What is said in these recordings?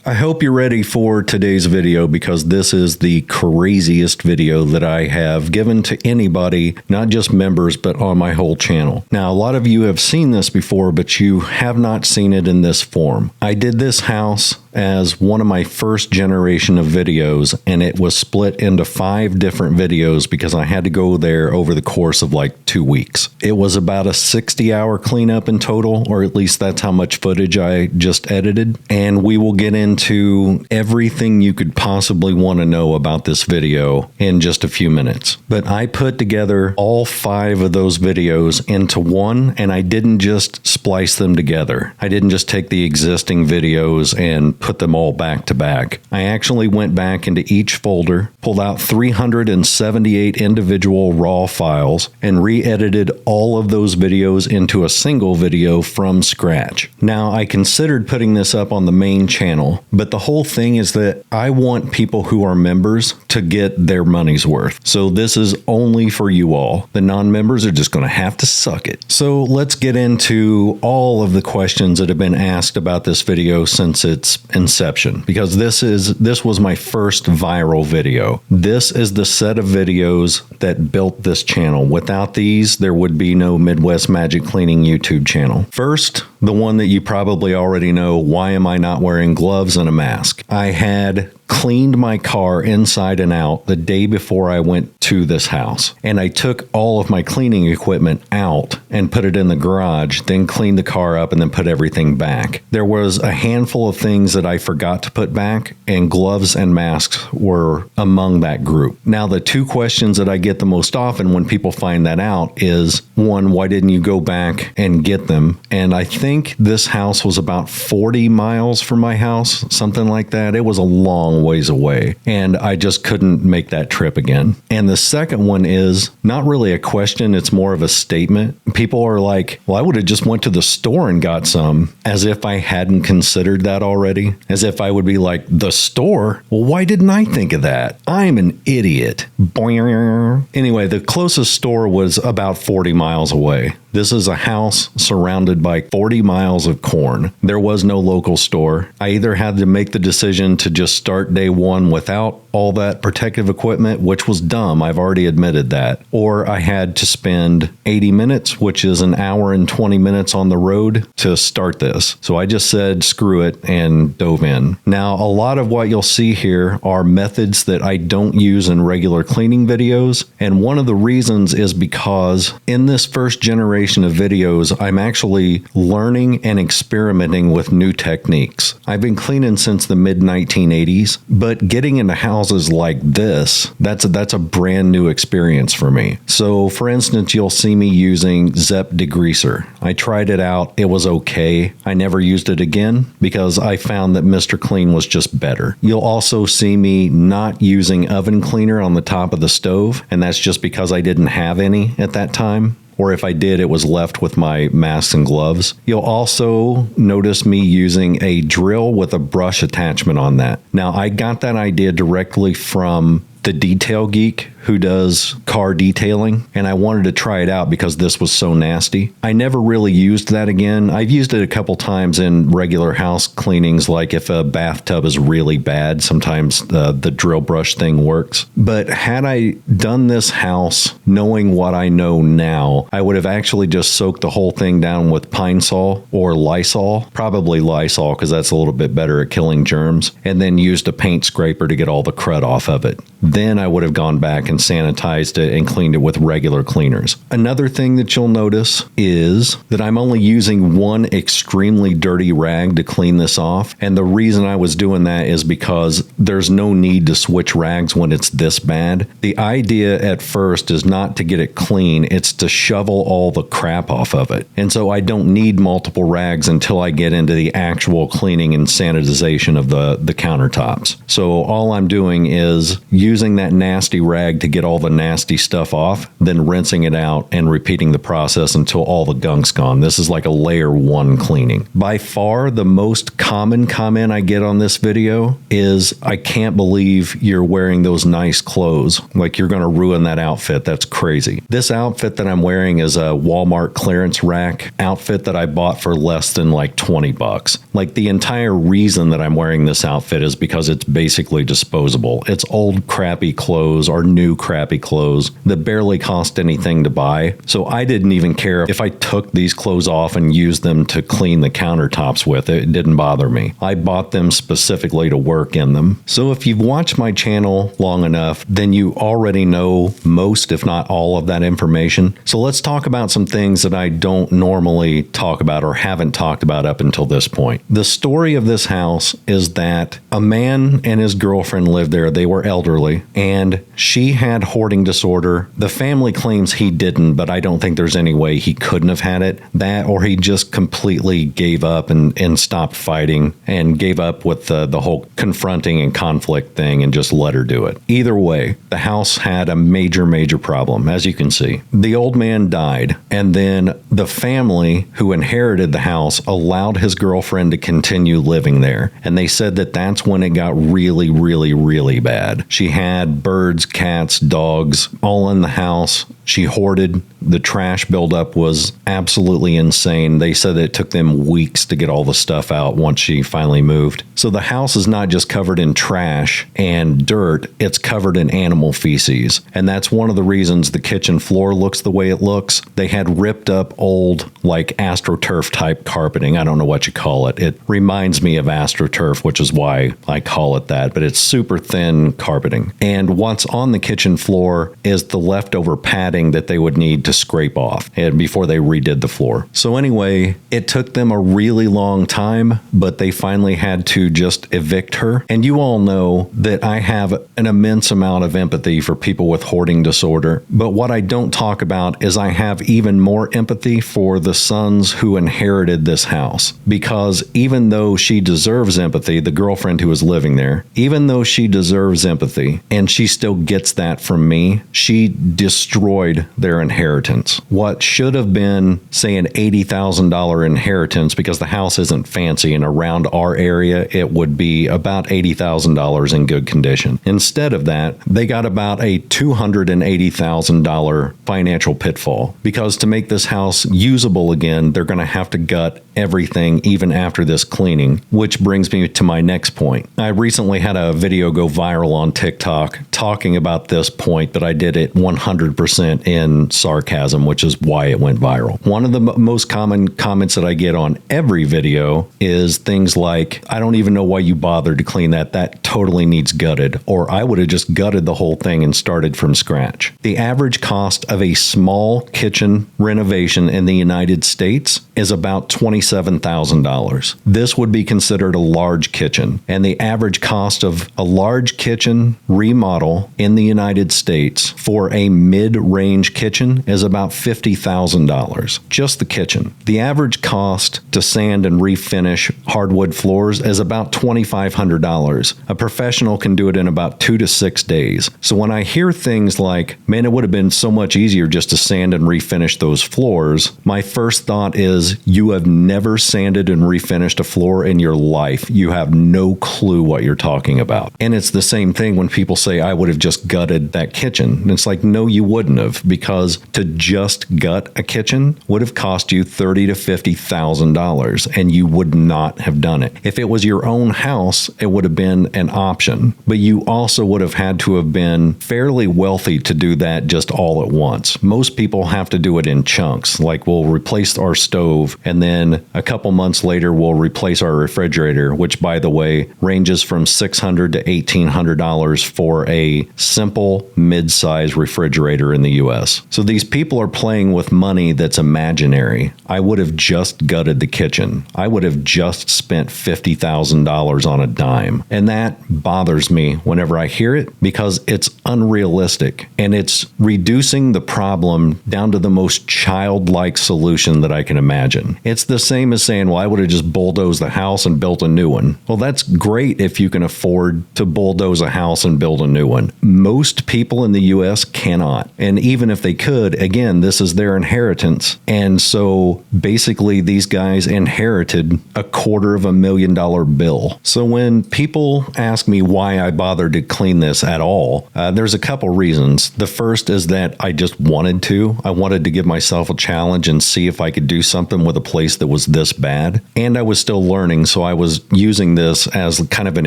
I hope you're ready for today's video because this is the craziest video that I have given to anybody, not just members, but on my whole channel. Now, a lot of you have seen this before, but you have not seen it in this form. I did this house as one of my first generation of videos, and it was split into 5 different videos because I had to go there over the course of like 2 weeks. It was about a 60-hour cleanup in total, or at least that's how much footage I just edited. And we will get into everything you could possibly want to know about this video in just a few minutes. But I put together all 5 of those videos into one, and I didn't just splice them together. I didn't just take the existing videos and put them all back to back. I actually went back into each folder, pulled out 378 individual raw files, and re-edited all of those videos into a single video from scratch. Now, I considered putting this up on the main channel, but the whole thing is that I want people who are members to get their money's worth. So this is only for you all. The non-members are just going to have to suck it. So let's get into all of the questions that have been asked about this video since its inception, because this was my first viral video. This is the set of videos that built this channel. Without these, there would be no Midwest Magic Cleaning YouTube channel. First, the one that you probably already know, why am I not wearing gloves and a mask? I had cleaned my car inside and out the day before I went to this house. And I took all of my cleaning equipment out and put it in the garage, then cleaned the car up and then put everything back. There was a handful of things that I forgot to put back, and gloves and masks were among that group. Now, the 2 questions that I get the most often when people find that out is, 1, why didn't you go back and get them? And I think this house was about 40 miles from my house, something like that. It was a long ways away, and I just couldn't make that trip again. And the second one is not really a question, it's more of a statement. People are like, well, I would have just went to the store and got some, as if I hadn't considered that already, as if I would be like, the store? Well, why didn't I think of that? I'm an idiot. Anyway, the closest store was about 40 miles away. This is a house surrounded by 40 miles of corn. There was no local store. I either had to make the decision to just start day one without all that protective equipment, which was dumb, I've already admitted that, or I had to spend 80 minutes, which is an hour and 20 minutes on the road to start this. So I just said, screw it, and dove in. Now, a lot of what you'll see here are methods that I don't use in regular cleaning videos, and one of the reasons is because in this first generation of videos, I'm actually learning and experimenting with new techniques. I've been cleaning since the mid-1980s, but getting into houses like this, that's a brand new experience for me. So, for instance, you'll see me using Zep degreaser. I tried it out. It was okay. I never used it again because I found that Mr. Clean was just better. You'll also see me not using oven cleaner on the top of the stove, and that's just because I didn't have any at that time. Or if I did, it was left with my masks and gloves. You'll also notice me using a drill with a brush attachment on that. Now, I got that idea directly from the Detail Geek, who does car detailing, and I wanted to try it out because this was so nasty. I never really used that again. I've used it a couple times in regular house cleanings, like if a bathtub is really bad, sometimes the drill brush thing works. But had I done this house knowing what I know now, I would have actually just soaked the whole thing down with Pine Sol or Lysol, probably Lysol because that's a little bit better at killing germs, and then used a paint scraper to get all the crud off of it. Then I would have gone back and sanitized it and cleaned it with regular cleaners. Another thing that you'll notice is that I'm only using one extremely dirty rag to clean this off. And the reason I was doing that is because there's no need to switch rags when it's this bad. The idea at first is not to get it clean, it's to shovel all the crap off of it. And so I don't need multiple rags until I get into the actual cleaning and sanitization of the countertops. So all I'm doing is using that nasty rag to to get all the nasty stuff off, then rinsing it out and repeating the process until all the gunk's gone. This is like a layer 1 cleaning. By far, the most common comment I get on this video is, I can't believe you're wearing those nice clothes. Like, you're going to ruin that outfit. That's crazy. This outfit that I'm wearing is a Walmart clearance rack outfit that I bought for less than like $20. Like, the entire reason that I'm wearing this outfit is because it's basically disposable. It's old crappy clothes or new crappy clothes that barely cost anything to buy. So I didn't even care if I took these clothes off and used them to clean the countertops with. It didn't bother me. I bought them specifically to work in them. So if you've watched my channel long enough, then you already know most, if not all, of that information. So let's talk about some things that I don't normally talk about or haven't talked about up until this point. The story of this house is that a man and his girlfriend lived there. They were elderly, and she had hoarding disorder. The family claims he didn't, but I don't think there's any way he couldn't have had it. That, or he just completely gave up and stopped fighting and gave up with the whole confronting and conflict thing and just let her do it. Either way, the house had a major problem, as you can see. The old man died, and then the family who inherited the house allowed his girlfriend to continue living there. And they said that that's when it got really bad. She had birds, cats, dogs, all in the house. She hoarded. The trash buildup was absolutely insane. They said it took them weeks to get all the stuff out once she finally moved. So the house is not just covered in trash and dirt, it's covered in animal feces. And that's one of the reasons the kitchen floor looks the way it looks. They had ripped up old, like, AstroTurf type carpeting. I don't know what you call it. It reminds me of AstroTurf, which is why I call it that, but it's super thin carpeting. And what's on the kitchen floor is the leftover padding that they would need to scrape off and before they redid the floor. So anyway, it took them a really long time, but they finally had to just evict her. And you all know that I have an immense amount of empathy for people with hoarding disorder. But what I don't talk about is I have even more empathy for the sons who inherited this house. Because even though she deserves empathy, the girlfriend who was living there, even though she deserves empathy and she still gets that from me, she destroyed their inheritance. What should have been, say, an $80,000 inheritance, because the house isn't fancy and around our area, it would be about $80,000 in good condition. Instead of that, they got about a $280,000 financial pitfall, because to make this house usable again, they're going to have to gut everything even after this cleaning, which brings me to my next point. I recently had a video go viral on TikTok talking about this point, but I did it 100% in sarcasm, which is why it went viral. One of the most common comments that I get on every video is things like, I don't even know why you bothered to clean that. That totally needs gutted. Or I would have just gutted the whole thing and started from scratch. The average cost of a small kitchen renovation in the United States is about $27,000. This would be considered a large kitchen. And the average cost of a large kitchen remodel in the United States for a mid-range kitchen is about $50,000. Just the kitchen. The average cost to sand and refinish hardwood floors is about $2,500. A professional can do it in about 2 to 6 days. So when I hear things like, man, it would have been so much easier just to sand and refinish those floors, my first thought is, you have never sanded and refinished a floor in your life. You have no clue what you're talking about. And it's the same thing when people say, I would have just gutted that kitchen. And it's like, no, you wouldn't have, because to just gut a kitchen would have cost you $30,000 to $50,000, and you would not have done it. If it was your own house, it would have been an option, but you also would have had to have been fairly wealthy to do that just all at once. Most people have to do it in chunks, like we'll replace our stove, and then a couple months later we'll replace our refrigerator, which, by the way, ranges from $600 to $1,800 for a simple mid-size refrigerator in the US. So these people are playing with money that's imaginary. I would have just gutted the kitchen. I would have just spent $50,000 on a dime. And that bothers me whenever I hear it, because it's unrealistic and it's reducing the problem down to the most childlike solution that I can imagine. imagine. It's the same as saying, well, I would have just bulldozed the house and built a new one. Well, that's great if you can afford to bulldoze a house and build a new one. Most people in the U.S. cannot. And even if they could, again, this is their inheritance. And so basically these guys inherited a $250,000 bill. So when people ask me why I bothered to clean this at all, there's a couple reasons. The first is that I just wanted to. I wanted to give myself a challenge and see if I could do something with a place that was this bad. And I was still learning, so I was using this as kind of an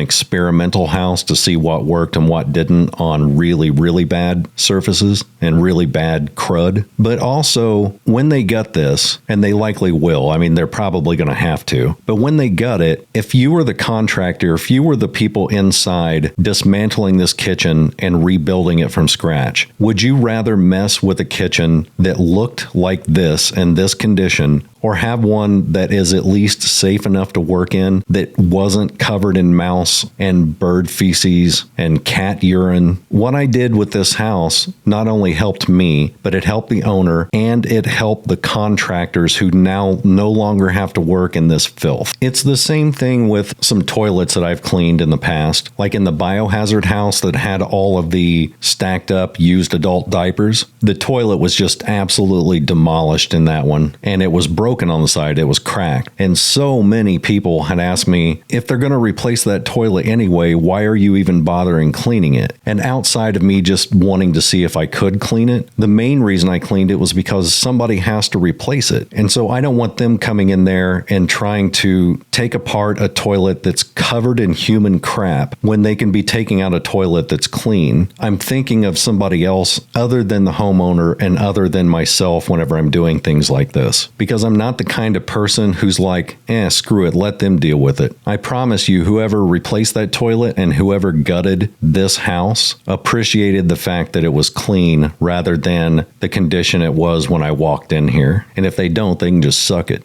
experimental house to see what worked and what didn't on really, really bad surfaces and really bad crud. But also, when they gut this, and they likely will, I mean, they're probably going to have to, but when they gut it, if you were the contractor, if you were the people inside dismantling this kitchen and rebuilding it from scratch, would you rather mess with a kitchen that looked like this in this condition, or have one that is at least safe enough to work in, that wasn't covered in mouse and bird feces and cat urine? What I did with this house not only helped me, but it helped the owner and it helped the contractors who now no longer have to work in this filth. It's the same thing with some toilets that I've cleaned in the past, like in the biohazard house that had all of the stacked up used adult diapers. The toilet was just absolutely demolished in that one, and it was broken on the side. It was cracked. And so many people had asked me, if they're going to replace that toilet anyway, why are you even bothering cleaning it? And outside of me just wanting to see if I could clean it, the main reason I cleaned it was because somebody has to replace it. And so I don't want them coming in there and trying to take apart a toilet that's covered in human crap when they can be taking out a toilet that's clean. I'm thinking of somebody else other than the homeowner and other than myself whenever I'm doing things like this, because I'm not the kind of person who's like, screw it, let them deal with it. I promise you, whoever replaced that toilet and whoever gutted this house appreciated the fact that it was clean rather than the condition it was when I walked in here. And if they don't, they can just suck it.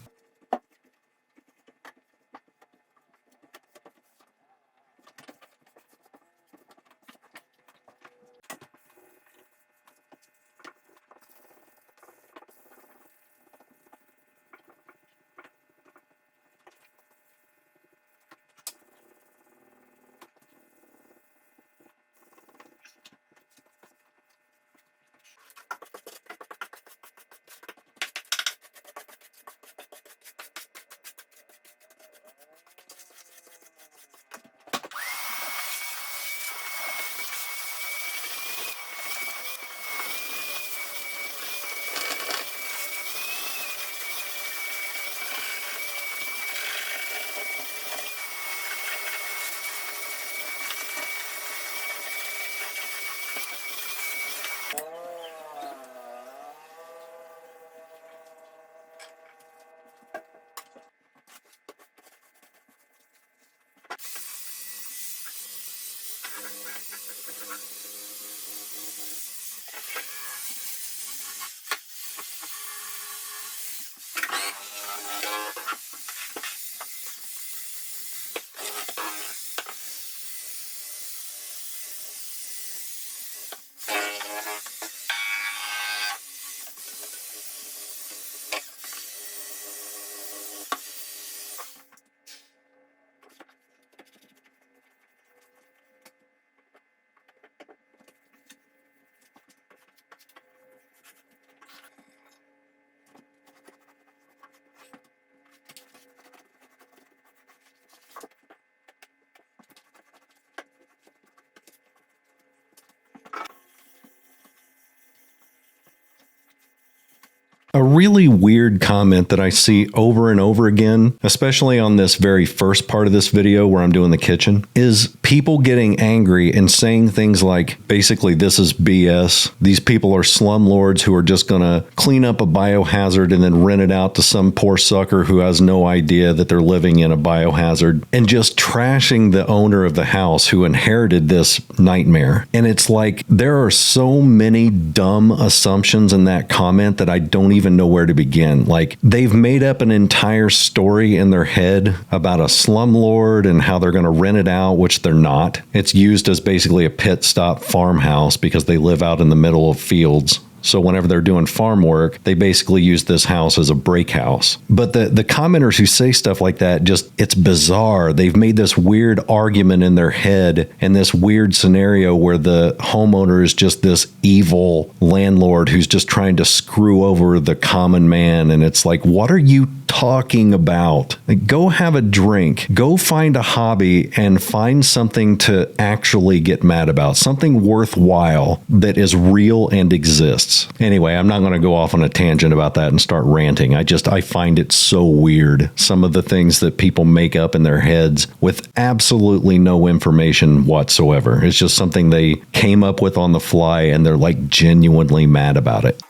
A really weird comment that I see over and over again, especially on this very first part of this video where I'm doing the kitchen, is people getting angry and saying things like, basically, this is BS. These people are slumlords who are just going to clean up a biohazard and then rent it out to some poor sucker who has no idea that they're living in a biohazard, and just trashing the owner of the house who inherited this nightmare. And it's like, there are so many dumb assumptions in that comment that I don't even know where to begin. Like, they've made up an entire story in their head about a slumlord and how they're going to rent it out, which they're not. It's used as basically a pit stop farmhouse because they live out in the middle of fields. So whenever they're doing farm work, they basically use this house as a break house. But the commenters who say stuff like that, just, it's bizarre. They've made this weird argument in their head and this weird scenario where the homeowner is just this evil landlord who's just trying to screw over the common man. And it's like, what are you talking about? Like, go have a drink, go find a hobby and find something to actually get mad about, something worthwhile that is real and exists. Anyway, I'm not going to go off on a tangent about that and start ranting. I find it so weird, some of the things that people make up in their heads with absolutely no information whatsoever. It's just something they came up with on the fly and they're like genuinely mad about it.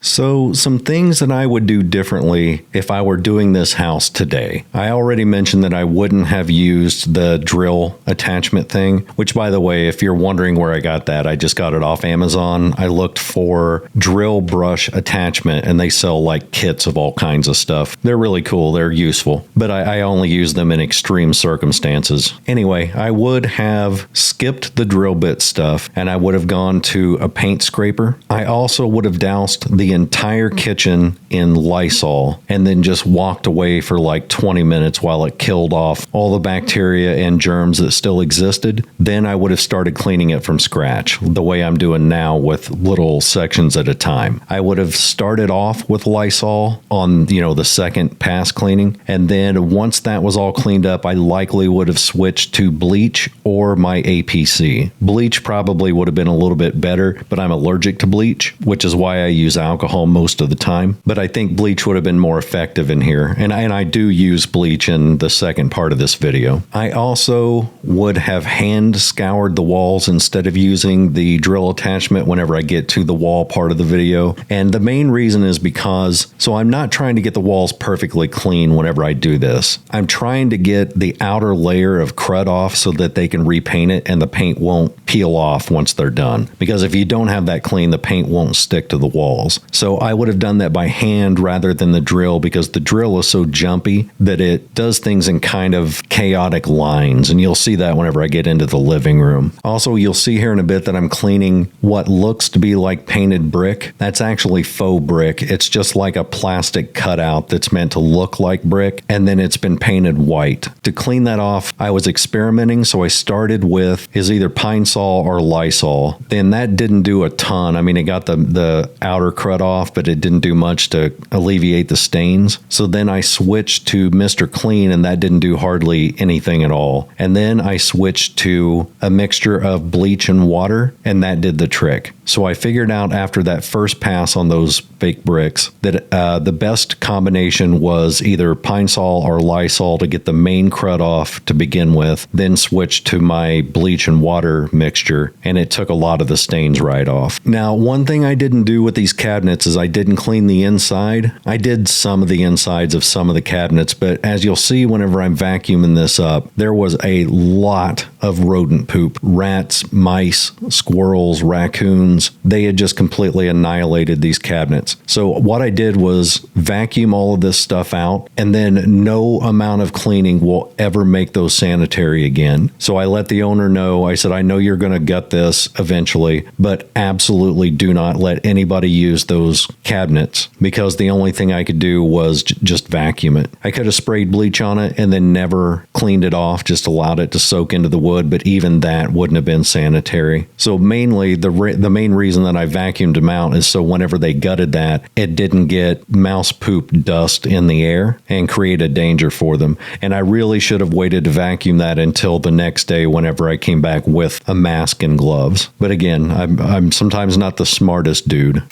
So some things that I would do differently if I were doing this house today. I already mentioned that I wouldn't have used the drill attachment thing, which, by the way, if you're wondering where I got that, I just got it off Amazon. I looked for drill brush attachment and they sell like kits of all kinds of stuff. They're really cool. They're useful, but I only use them in extreme circumstances. Anyway, I would have skipped the drill bit stuff and I would have gone to a paint scraper. I also would have doused the entire kitchen in Lysol and then just walked away for like 20 minutes while it killed off all the bacteria and germs that still existed. Then I would have started cleaning it from scratch, the way I'm doing now with little sections at a time. I would have started off with Lysol on, the second pass cleaning. And then once that was all cleaned up, I likely would have switched to bleach or my APC. Bleach probably would have been a little bit better, but I'm allergic to bleach, which is why I use alcohol most of the time. But I think bleach would have been more effective in here. And I do use bleach in the second part of this video. I also would have hand scoured the walls instead of using the drill attachment whenever I get to the wall part of the video. And the main reason is because, so I'm not trying to get the walls perfectly clean whenever I do this. I'm trying to get the outer layer of crud off so that they can repaint it and the paint won't peel off once they're done. Because if you don't have that clean, the paint won't stick to the walls. So So I would have done that by hand rather than the drill, because the drill is so jumpy that it does things in kind of chaotic lines. And you'll see that whenever I get into the living room. Also, you'll see here in a bit that I'm cleaning what looks to be like painted brick. That's actually faux brick. It's just like a plastic cutout that's meant to look like brick, and then it's been painted white. To clean that off, I was experimenting, so I started with is either Pine Sol or Lysol. Then that didn't do a ton. I mean, it got the outer crud off, but it didn't do much to alleviate the stains. So then I switched to Mr. Clean, and that didn't do hardly anything at all. And then I switched to a mixture of bleach and water, and that did the trick. So I figured out after that first pass on those fake bricks that the best combination was either Pine Sol or Lysol to get the main crud off to begin with, then switch to my bleach and water mixture, and it took a lot of the stains right off. Now, one thing I didn't do with these cabinets is I didn't clean the inside. I did some of the insides of some of the cabinets, but as you'll see whenever I'm vacuuming this up, there was a lot of rodent poop. Rats, mice, squirrels, raccoons. They had just completely annihilated these cabinets. So what I did was vacuum all of this stuff out, and then no amount of cleaning will ever make those sanitary again. So I let the owner know. I said, I know you're going to gut this eventually, but absolutely do not let anybody use those cabinets, because the only thing I could do was just vacuum it. I could have sprayed bleach on it and then never cleaned it off, just allowed it to soak into the wood, but even that wouldn't have been sanitary. So mainly the main reason that I vacuumed them out is so whenever they gutted that, it didn't get mouse poop dust in the air and create a danger for them. And I really should have waited to vacuum that until the next day whenever I came back with a mask and gloves. But again, I'm sometimes not the smartest dude.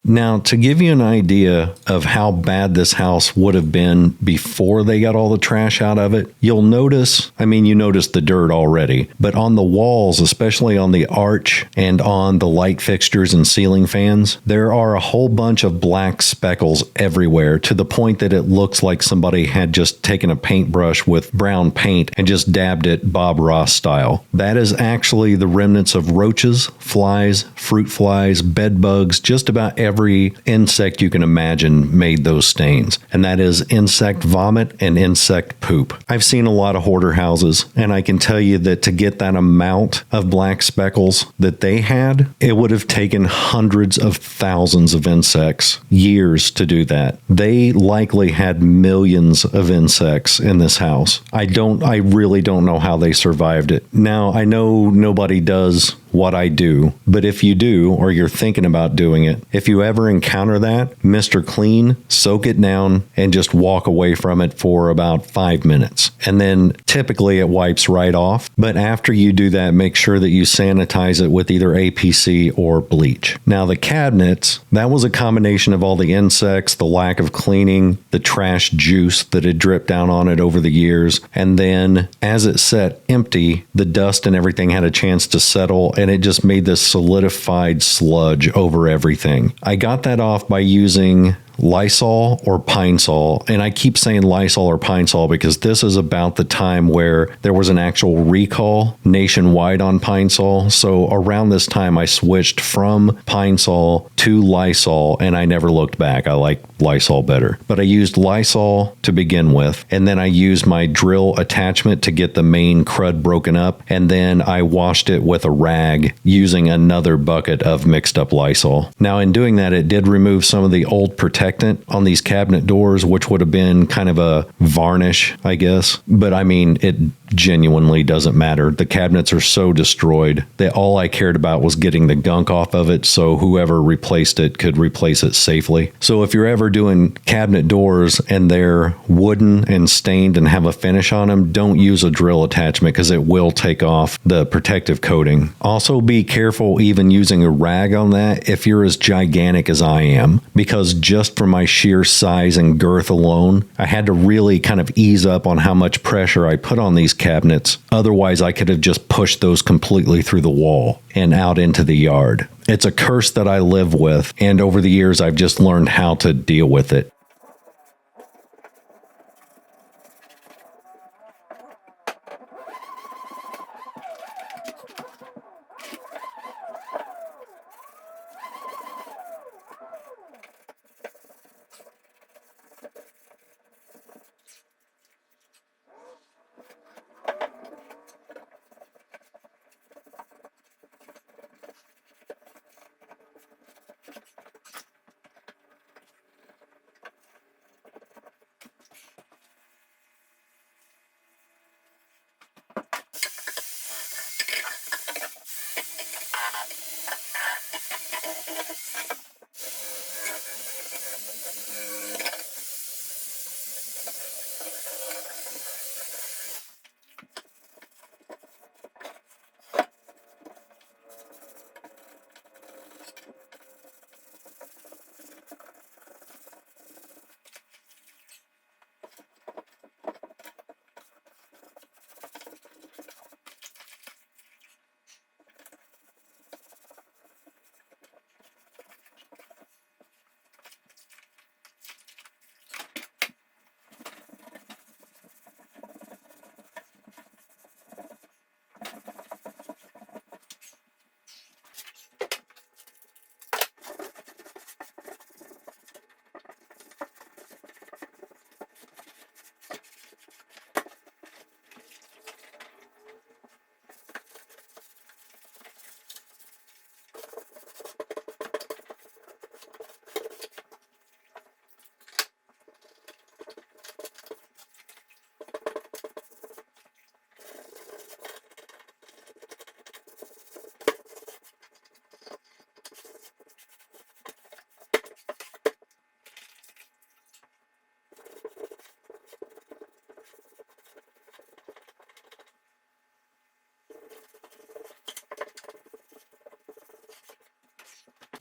Now, to give you an idea of how bad this house would have been before they got all the trash out of it, you'll notice, you notice the dirt already, but on the walls, especially on the arch and on the light fixtures and ceiling fans, there are a whole bunch of black speckles everywhere, to the point that it looks like somebody had just taken a paintbrush with brown paint and just dabbed it Bob Ross style. That is actually the remnants of roaches, flies, fruit flies, bed bugs, just about every insect you can imagine made those stains. And that is insect vomit and insect poop. I've seen a lot of hoarder houses, and I can tell you that to get that amount of black speckles that they had, it would have taken hundreds of thousands of insects, years to do that. They likely had millions of insects in this house. I really don't know how they survived it. Now, I know nobody does what I do, but if you do, or you're thinking about doing it, if you ever encounter that, Mr. Clean, soak it down and just walk away from it for about 5 minutes. And then typically it wipes right off. But after you do that, make sure that you sanitize it with either APC or bleach. Now the cabinets, that was a combination of all the insects, the lack of cleaning, the trash juice that had dripped down on it over the years. And then as it sat empty, the dust and everything had a chance to settle, and it just made this solidified sludge over everything. I got that off by using Lysol or Pine Sol. And I keep saying Lysol or Pine Sol because this is about the time where there was an actual recall nationwide on Pine Sol. So around this time, I switched from Pine Sol to Lysol, and I never looked back. I like Lysol better. But I used Lysol to begin with, and then I used my drill attachment to get the main crud broken up, and then I washed it with a rag using another bucket of mixed up Lysol. Now in doing that, it did remove some of the old protectant on these cabinet doors, which would have been kind of a varnish, I guess. But I mean, it genuinely doesn't matter. The cabinets are so destroyed that all I cared about was getting the gunk off of it, so whoever replaced it could replace it safely. So if you're ever doing cabinet doors and they're wooden and stained and have a finish on them, don't use a drill attachment because it will take off the protective coating. Also be careful even using a rag on that if you're as gigantic as I am, because just for my sheer size and girth alone, I had to really kind of ease up on how much pressure I put on these cabinets. Otherwise, I could have just pushed those completely through the wall and out into the yard. It's a curse that I live with, and over the years, I've just learned how to deal with it.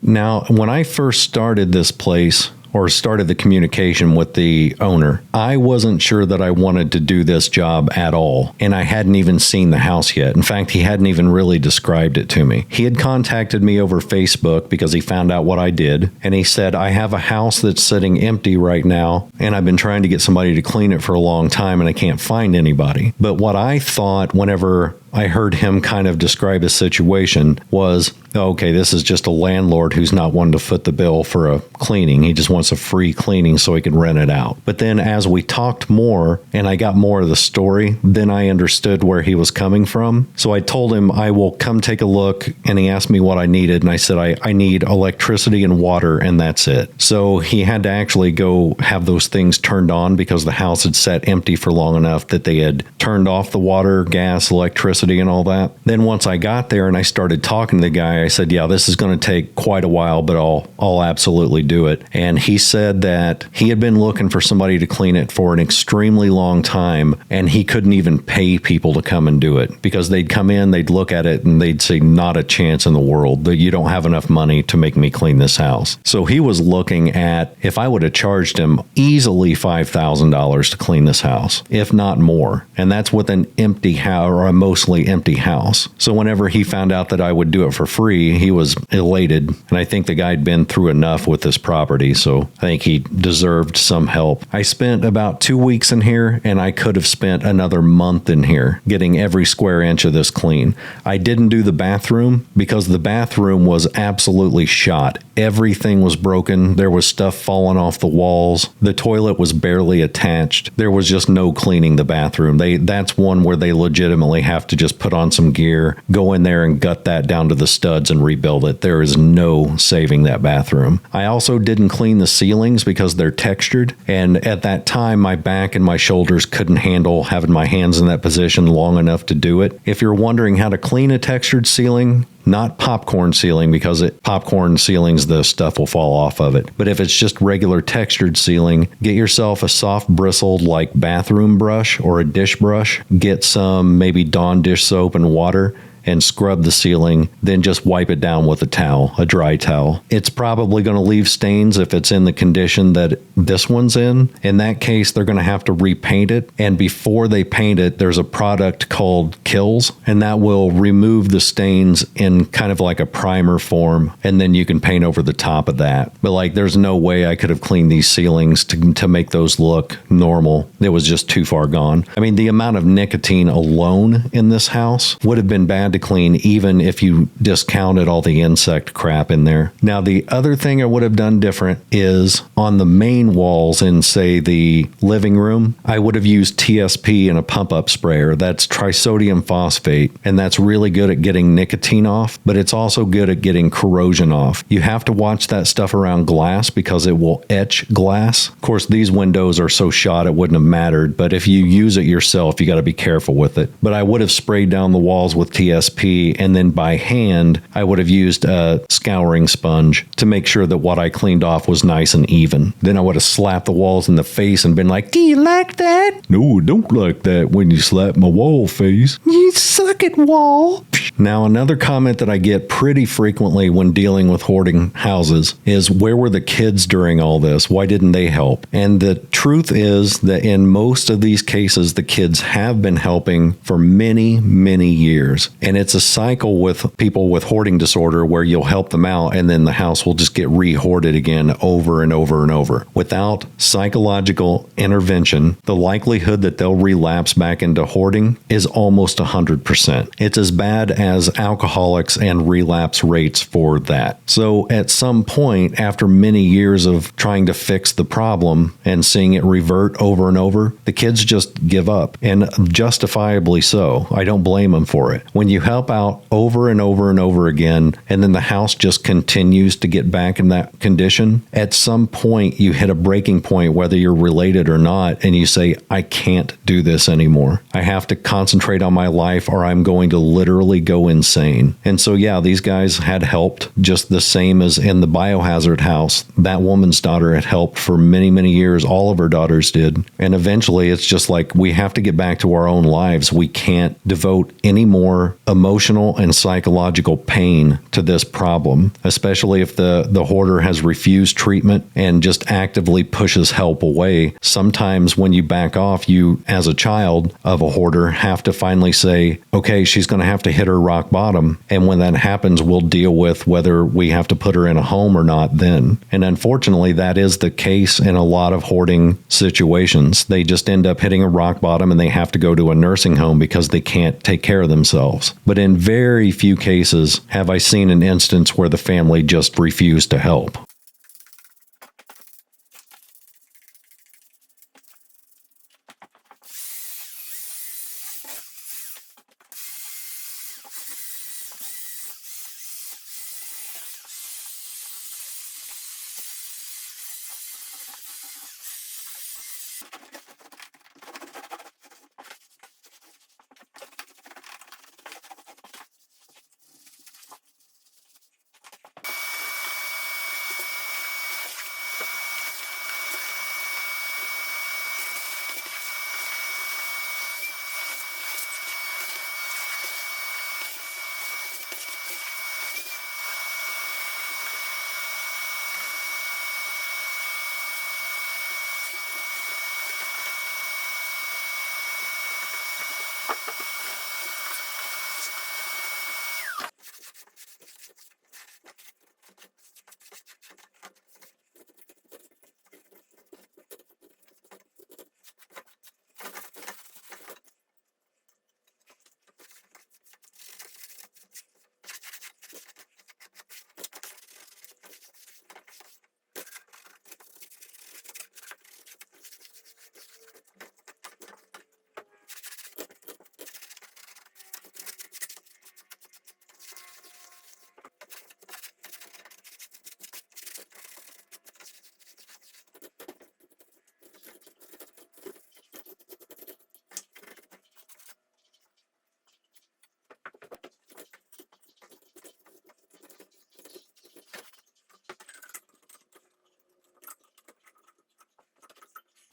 Now, when I first started this place, or started the communication with the owner, I wasn't sure that I wanted to do this job at all, and I hadn't even seen the house yet. In fact, he hadn't even really described it to me. He had contacted me over Facebook because he found out what I did, and he said, I have a house that's sitting empty right now, and I've been trying to get somebody to clean it for a long time, and I can't find anybody. But what I thought whenever I heard him kind of describe his situation was, okay, this is just a landlord who's not wanting to foot the bill for a cleaning. He just wants a free cleaning so he can rent it out. But then as we talked more and I got more of the story, then I understood where he was coming from. So I told him I will come take a look, and he asked me what I needed. And I said, I need electricity and water, and that's it. So he had to actually go have those things turned on because the house had sat empty for long enough that they had turned off the water, gas, electricity, electricity and all that. Then once I got there and I started talking to the guy, I said, yeah, this is going to take quite a while, but I'll absolutely do it. And he said that he had been looking for somebody to clean it for an extremely long time, and he couldn't even pay people to come and do it because they'd come in, they'd look at it, and they'd say, not a chance in the world, that you don't have enough money to make me clean this house. So he was looking at, if I would have charged him easily $5,000 to clean this house, if not more. And that's with an empty house, or a mostly empty house. So whenever he found out that I would do it for free, he was elated. And I think the guy had been through enough with this property, so I think he deserved some help. I spent about 2 weeks in here, and I could have spent another month in here getting every square inch of this clean. I didn't do the bathroom because the bathroom was absolutely shot. Everything was broken. There was stuff falling off the walls. The toilet was barely attached. There was just no cleaning the bathroom. That's one where they legitimately have to just put on some gear, go in there and gut that down to the studs and rebuild it. There is no saving that bathroom. I also didn't clean the ceilings because they're textured, and at that time my back and my shoulders couldn't handle having my hands in that position long enough to do it. If you're wondering how to clean a textured ceiling, not popcorn ceiling, because popcorn ceilings, the stuff will fall off of it. But if it's just regular textured ceiling, get yourself a soft bristled like bathroom brush or a dish brush. Get some maybe Dawn dish soap and water and scrub the ceiling, then just wipe it down with a towel, a dry towel. It's probably going to leave stains if it's in the condition that this one's in. In that case, they're going to have to repaint it. And before they paint it, there's a product called Kills, and that will remove the stains in kind of like a primer form, and then you can paint over the top of that. But like, there's no way I could have cleaned these ceilings to make those look normal. It was just too far gone. I mean, the amount of nicotine alone in this house would have been bad to clean, even if you discounted all the insect crap in there. Now, the other thing I would have done different is on the main walls in, say, the living room, I would have used TSP in a pump-up sprayer. That's trisodium phosphate, and that's really good at getting nicotine off, but it's also good at getting corrosion off. You have to watch that stuff around glass because it will etch glass. Of course, these windows are so shot it wouldn't have mattered, but if you use it yourself, you got to be careful with it. But I would have sprayed down the walls with TSP, and then by hand, I would have used a scouring sponge to make sure that what I cleaned off was nice and even. Then I would have slapped the walls in the face and been like, do you like that? No, I don't like that when you slap my wall face. You suck it, wall. Now, another comment that I get pretty frequently when dealing with hoarding houses is, where were the kids during all this? Why didn't they help? And the truth is that in most of these cases, the kids have been helping for many, many years. And it's a cycle with people with hoarding disorder where you'll help them out and then the house will just get re-hoarded again over and over and over. Without psychological intervention, the likelihood that they'll relapse back into hoarding is almost 100%. It's as bad as alcoholics and relapse rates for that. So at some point, after many years of trying to fix the problem and seeing it revert over and over, the kids just give up, and justifiably so. I don't blame them for it. When you help out over and over and over again, and then the house just continues to get back in that condition, at some point you hit a breaking point, whether you're related or not, and you say, I can't do this anymore. I have to concentrate on my life or I'm going to literally go insane. And so, yeah, these guys had helped just the same as in the biohazard house. That woman's daughter had helped for many, many years. All of her daughters did. And eventually it's just like, we have to get back to our own lives. We can't devote any more emotional and psychological pain to this problem, especially if the hoarder has refused treatment and just actively pushes help away. Sometimes when you back off, you, as a child of a hoarder, have to finally say, okay, she's going to have to hit her rock bottom. And when that happens, we'll deal with whether we have to put her in a home or not then. And unfortunately, that is the case in a lot of hoarding situations. They just end up hitting a rock bottom and they have to go to a nursing home because they can't take care of themselves. But in very few cases have I seen an instance where the family just refused to help.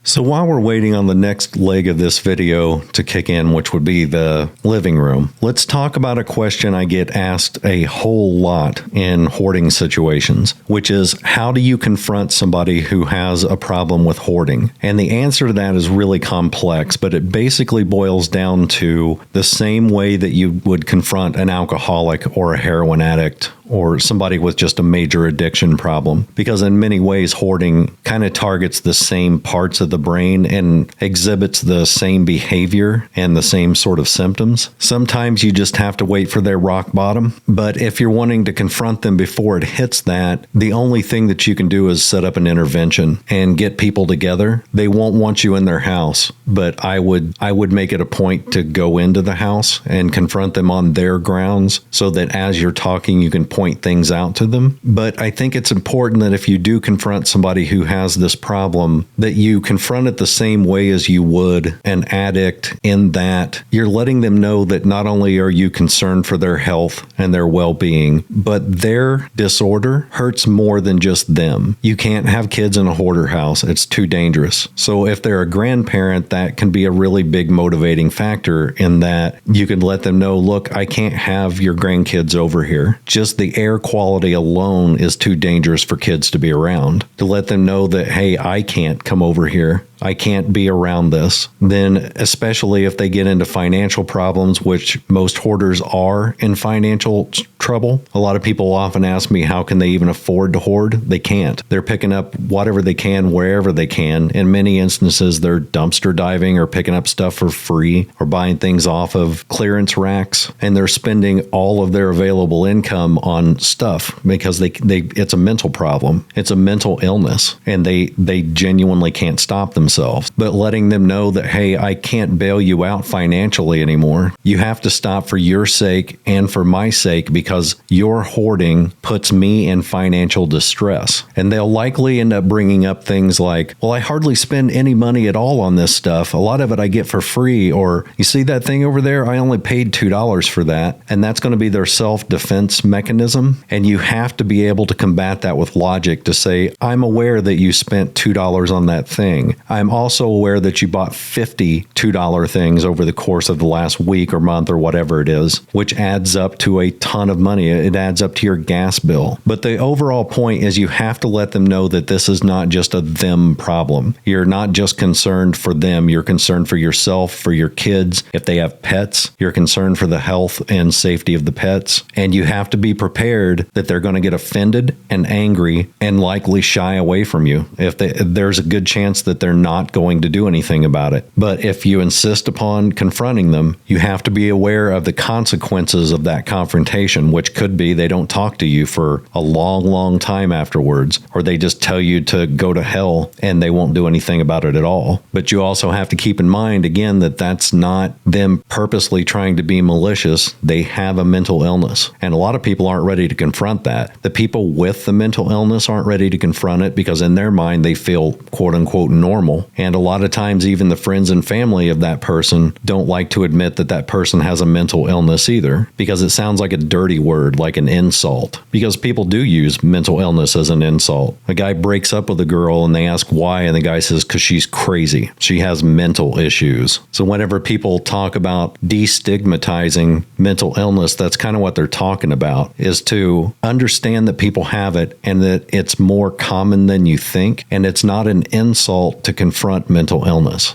So while we're waiting on the next leg of this video to kick in, which would be the living room, let's talk about a question I get asked a whole lot in hoarding situations, which is how do you confront somebody who has a problem with hoarding? And the answer to that is really complex, but it basically boils down to the same way that you would confront an alcoholic or a heroin addict or somebody with just a major addiction problem. Because in many ways, hoarding kind of targets the same parts of the brain and exhibits the same behavior and the same sort of symptoms. Sometimes you just have to wait for their rock bottom. But if you're wanting to confront them before it hits that, the only thing that you can do is set up an intervention and get people together. They won't want you in their house, but I would make it a point to go into the house and confront them on their grounds so that as you're talking, you can point things out to them. But I think it's important that if you do confront somebody who has this problem, that you confront it the same way as you would an addict, in that you're letting them know that not only are you concerned for their health and their well-being, but their disorder hurts more than just them. You can't have kids in a hoarder house. It's too dangerous. So if they're a grandparent, that can be a really big motivating factor in that you can let them know, look, I can't have your grandkids over here. Just the air quality alone is too dangerous for kids to be around. To let them know that, hey, I can't come over here. I can't be around this. Then, especially if they get into financial problems, which most hoarders are in financial trouble. A lot of people often ask me, how can they even afford to hoard? They can't. They're picking up whatever they can, wherever they can. In many instances, they're dumpster diving or picking up stuff for free or buying things off of clearance racks. And they're spending all of their available income on stuff because it's a mental problem. It's a mental illness, and they genuinely can't stop themselves. But letting them know that, hey, I can't bail you out financially anymore. You have to stop for your sake and for my sake, because your hoarding puts me in financial distress. And they'll likely end up bringing up things like, well, I hardly spend any money at all on this stuff. A lot of it I get for free. Or, you see that thing over there? I only paid $2 for that. And that's going to be their self-defense mechanism. And you have to be able to combat that with logic to say, I'm aware that you spent $2 on that thing. I'm also aware that you bought 50 $2 things over the course of the last week or month or whatever it is, which adds up to a ton of money. It adds up to your gas bill. But the overall point is you have to let them know that this is not just a them problem. You're not just concerned for them. You're concerned for yourself, for your kids. If they have pets, you're concerned for the health and safety of the pets. And you have to be prepared that they're going to get offended and angry and likely shy away from you. There's a good chance that they're not going to do anything about it. But if you insist upon confronting them, you have to be aware of the consequences of that confrontation, which could be they don't talk to you for a long, long time afterwards, or they just tell you to go to hell and they won't do anything about it at all. But you also have to keep in mind, again, that that's not them purposely trying to be malicious. They have a mental illness. And a lot of people aren't ready to confront that. The people with the mental illness aren't ready to confront it because in their mind, they feel quote unquote normal. And a lot of times, even the friends and family of that person don't like to admit that that person has a mental illness either, because it sounds like a dirty word, like an insult, because people do use mental illness as an insult. A guy breaks up with a girl and they ask why, and the guy says, because she's crazy. She has mental issues. So whenever people talk about destigmatizing mental illness, that's kind of what they're talking about, is to understand that people have it and that it's more common than you think, and it's not an insult to confront mental illness.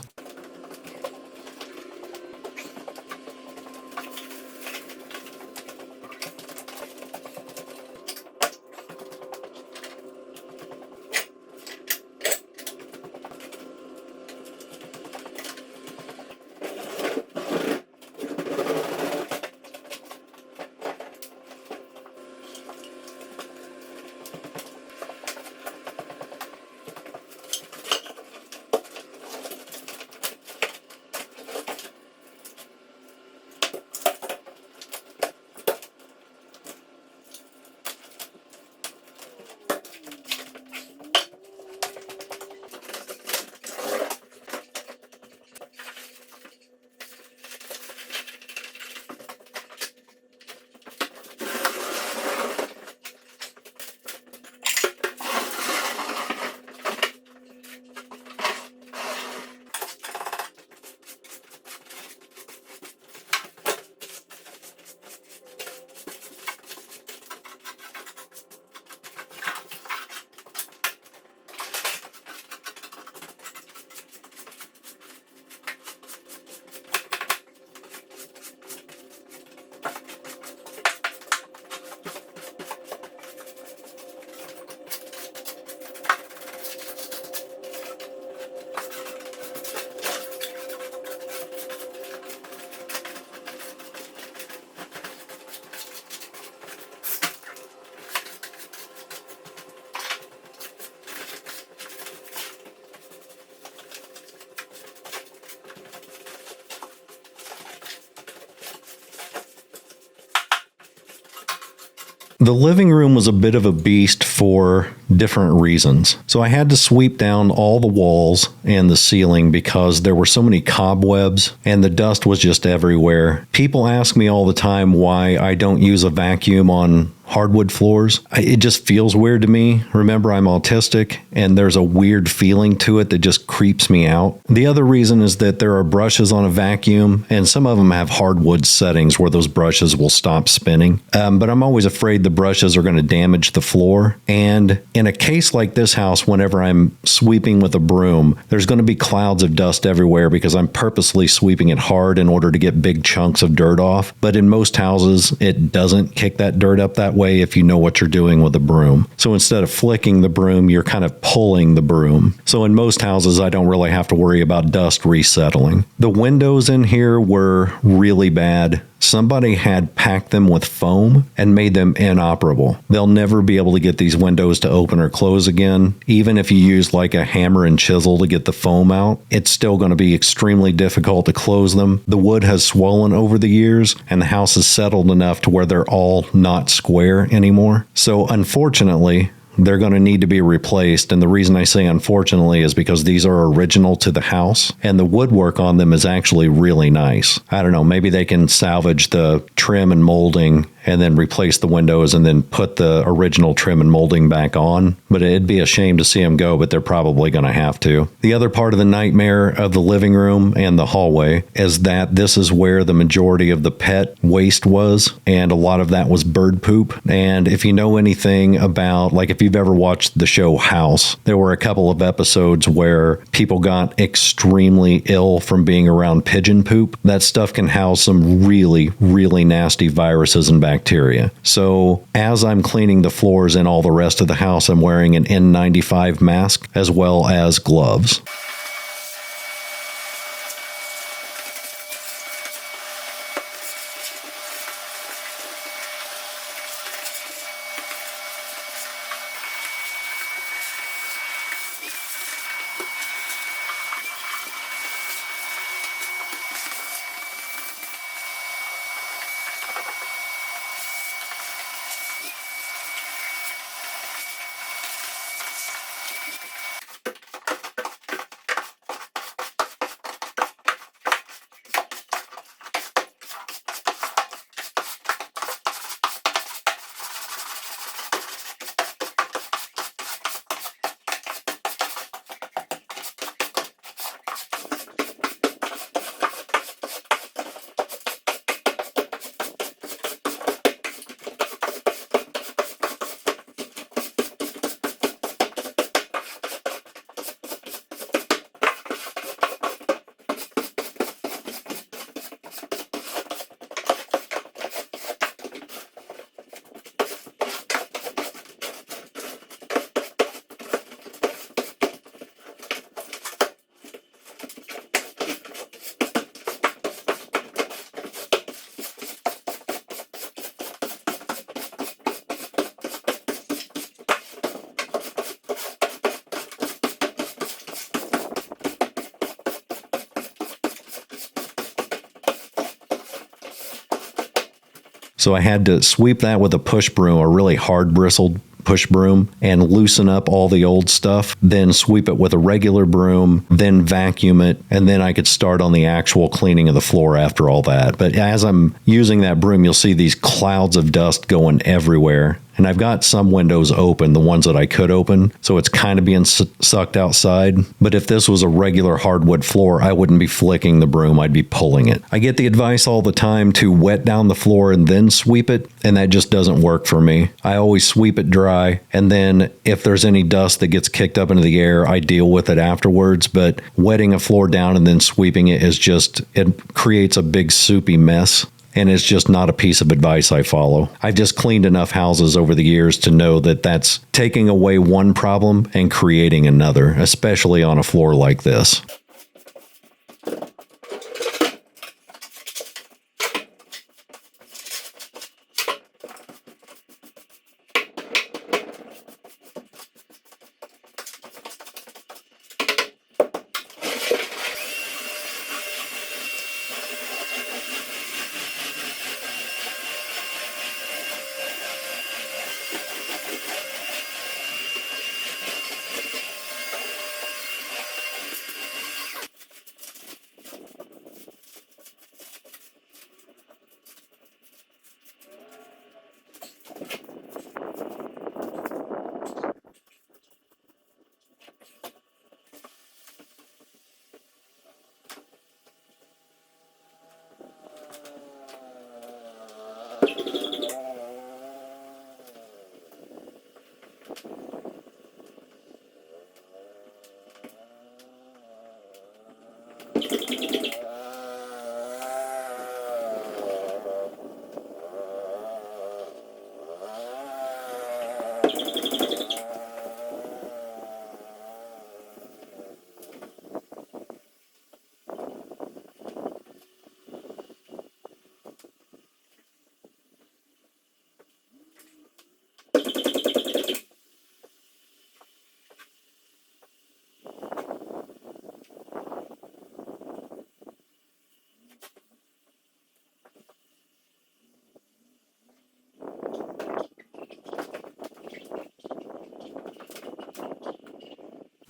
The living room was a bit of a beast for different reasons. So I had to sweep down all the walls and the ceiling because there were so many cobwebs and the dust was just everywhere. People ask me all the time why I don't use a vacuum on hardwood floors. It just feels weird to me. Remember, I'm autistic and there's a weird feeling to it that just creeps me out. The other reason is that there are brushes on a vacuum and some of them have hardwood settings where those brushes will stop spinning. But I'm always afraid the brushes are going to damage the floor. And in a case like this house, whenever I'm sweeping with a broom, there's going to be clouds of dust everywhere because I'm purposely sweeping it hard in order to get big chunks of dirt off. But in most houses, it doesn't kick that dirt up that way if you know what you're doing with a broom. So instead of flicking the broom, you're kind of pulling the broom. So in most houses, I don't really have to worry about dust resettling. The windows in here were really bad. Somebody had packed them with foam and made them inoperable. They'll never be able to get these windows to open or close again. Even if you use like a hammer and chisel to get the foam out, it's still going to be extremely difficult to close them. The wood has swollen over the years and the house is settled enough to where they're all not square anymore. So unfortunately, they're going to need to be replaced. And the reason I say unfortunately is because these are original to the house and the woodwork on them is actually really nice. I don't know, maybe they can salvage the trim and molding and then replace the windows and then put the original trim and molding back on. But it'd be a shame to see them go, but they're probably going to have to. The other part of the nightmare of the living room and the hallway is that this is where the majority of the pet waste was, and a lot of that was bird poop. And if you know anything about, like if you've ever watched the show House, there were a couple of episodes where people got extremely ill from being around pigeon poop. That stuff can house some really, really nasty viruses and bacteria. So as I'm cleaning the floors and all the rest of the house, I'm wearing an N95 mask as well as gloves. So I had to sweep that with a push broom, a really hard bristled push broom, and loosen up all the old stuff, then sweep it with a regular broom, then vacuum it, and then I could start on the actual cleaning of the floor after all that. But as I'm using that broom, you'll see these clouds of dust going everywhere. And I've got some windows open, the ones that I could open, so it's kind of being sucked outside. But if this was a regular hardwood floor, I wouldn't be flicking the broom, I'd be pulling it. I get the advice all the time to wet down the floor and then sweep it, and that just doesn't work for me. I always sweep it dry, and then if there's any dust that gets kicked up into the air, I deal with it afterwards. But wetting a floor down and then sweeping it is just, it creates a big soupy mess. And it's just not a piece of advice I follow. I've just cleaned enough houses over the years to know that that's taking away one problem and creating another, especially on a floor like this.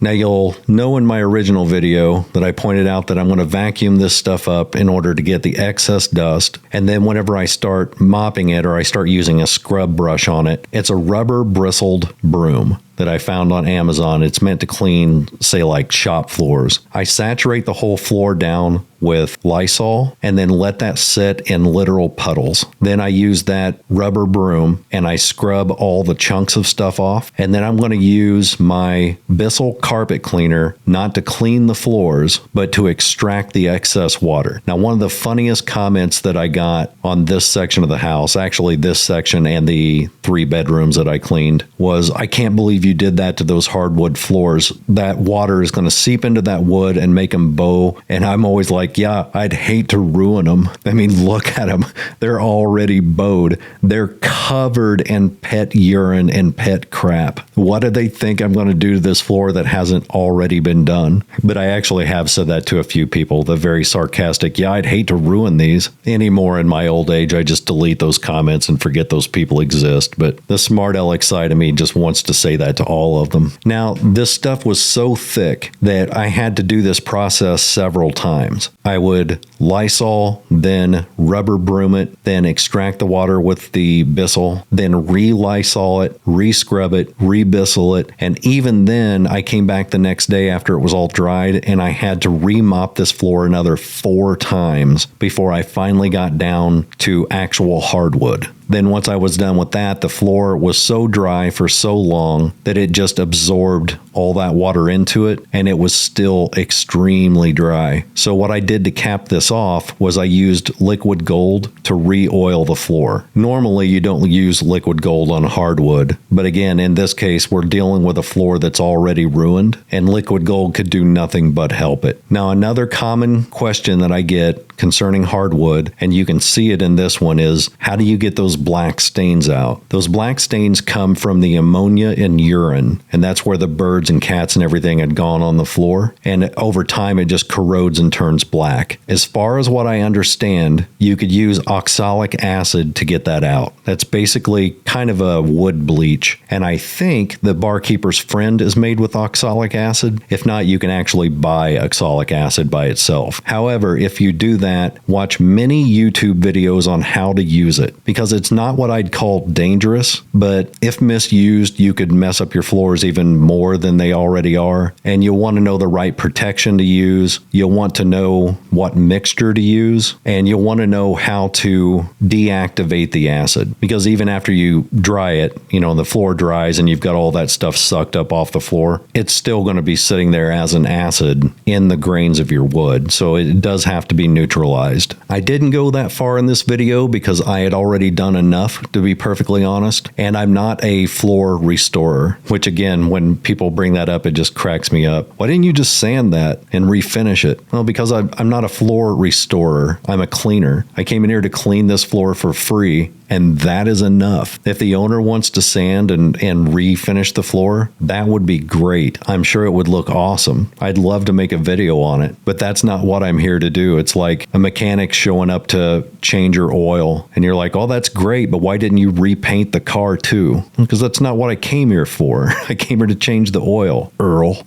Now you'll know in my original video that I pointed out that I'm going to vacuum this stuff up in order to get the excess dust. And then whenever I start mopping it or I start using a scrub brush on it, it's a rubber bristled broom that I found on Amazon. It's meant to clean, say, like shop floors. I saturate the whole floor down with Lysol and then let that sit in literal puddles. Then I use that rubber broom and I scrub all the chunks of stuff off. And then I'm going to use my Bissell carpet cleaner not to clean the floors, but to extract the excess water. Now, one of the funniest comments that I got on this section of the house, actually this section and the 3 bedrooms that I cleaned, was, "I can't believe you did that to those hardwood floors. That water is going to seep into that wood and make them bow." And I'm always like, yeah, I'd hate to ruin them. I mean, look at them. They're already bowed. They're covered in pet urine and pet crap. What do they think I'm going to do to this floor that hasn't already been done? But I actually have said that to a few people, the very sarcastic, yeah, I'd hate to ruin these. Anymore in my old age, I just delete those comments and forget those people exist. But the smart aleck side of me just wants to say that to all of them. Now, this stuff was so thick that I had to do this process several times. I would Lysol, then rubber broom it, then extract the water with the Bissell, then re-Lysol it, re-scrub it, re-Bissell it, and even then I came back the next day after it was all dried and I had to re-mop this floor another 4 times before I finally got down to actual hardwood. Then once I was done with that, the floor was so dry for so long that it just absorbed all that water into it, and it was still extremely dry. So what I did to cap this off was I used liquid gold to re-oil the floor. Normally, you don't use liquid gold on hardwood, but again, in this case, we're dealing with a floor that's already ruined, and liquid gold could do nothing but help it. Now, another common question that I get concerning hardwood, and you can see it in this one, is how do you get those black stains out? Those black stains come from the ammonia in urine, and that's where the birds and cats and everything had gone on the floor, and over time it just corrodes and turns black. As far as what I understand, you could use oxalic acid to get that out. That's basically kind of a wood bleach, and I think the Barkeeper's Friend is made with oxalic acid. If not, you can actually buy oxalic acid by itself. However, if you do that, watch many YouTube videos on how to use it, because it's not what I'd call dangerous, but if misused, you could mess up your floors even more than they already are. And you'll want to know the right protection to use. You'll want to know what mixture to use, and you'll want to know how to deactivate the acid, because even after you dry it, the floor dries and you've got all that stuff sucked up off the floor, it's still going to be sitting there as an acid in the grains of your wood. So it does have to be neutralized. I didn't go that far in this video because I had already done enough, to be perfectly honest, and I'm not a floor restorer, which again, when people bring that up, it just cracks me up. Why didn't you just sand that and refinish it? Well, because I'm not a floor restorer. I'm a cleaner. I came in here to clean this floor for free, and that is enough. If the owner wants to sand and refinish the floor, that would be great. I'm sure it would look awesome. I'd love to make a video on it, but that's not what I'm here to do. It's like a mechanic showing up to change your oil, and you're like, oh, that's great, but why didn't you repaint the car too? Because that's not what I came here for. I came here to change the oil. Earl.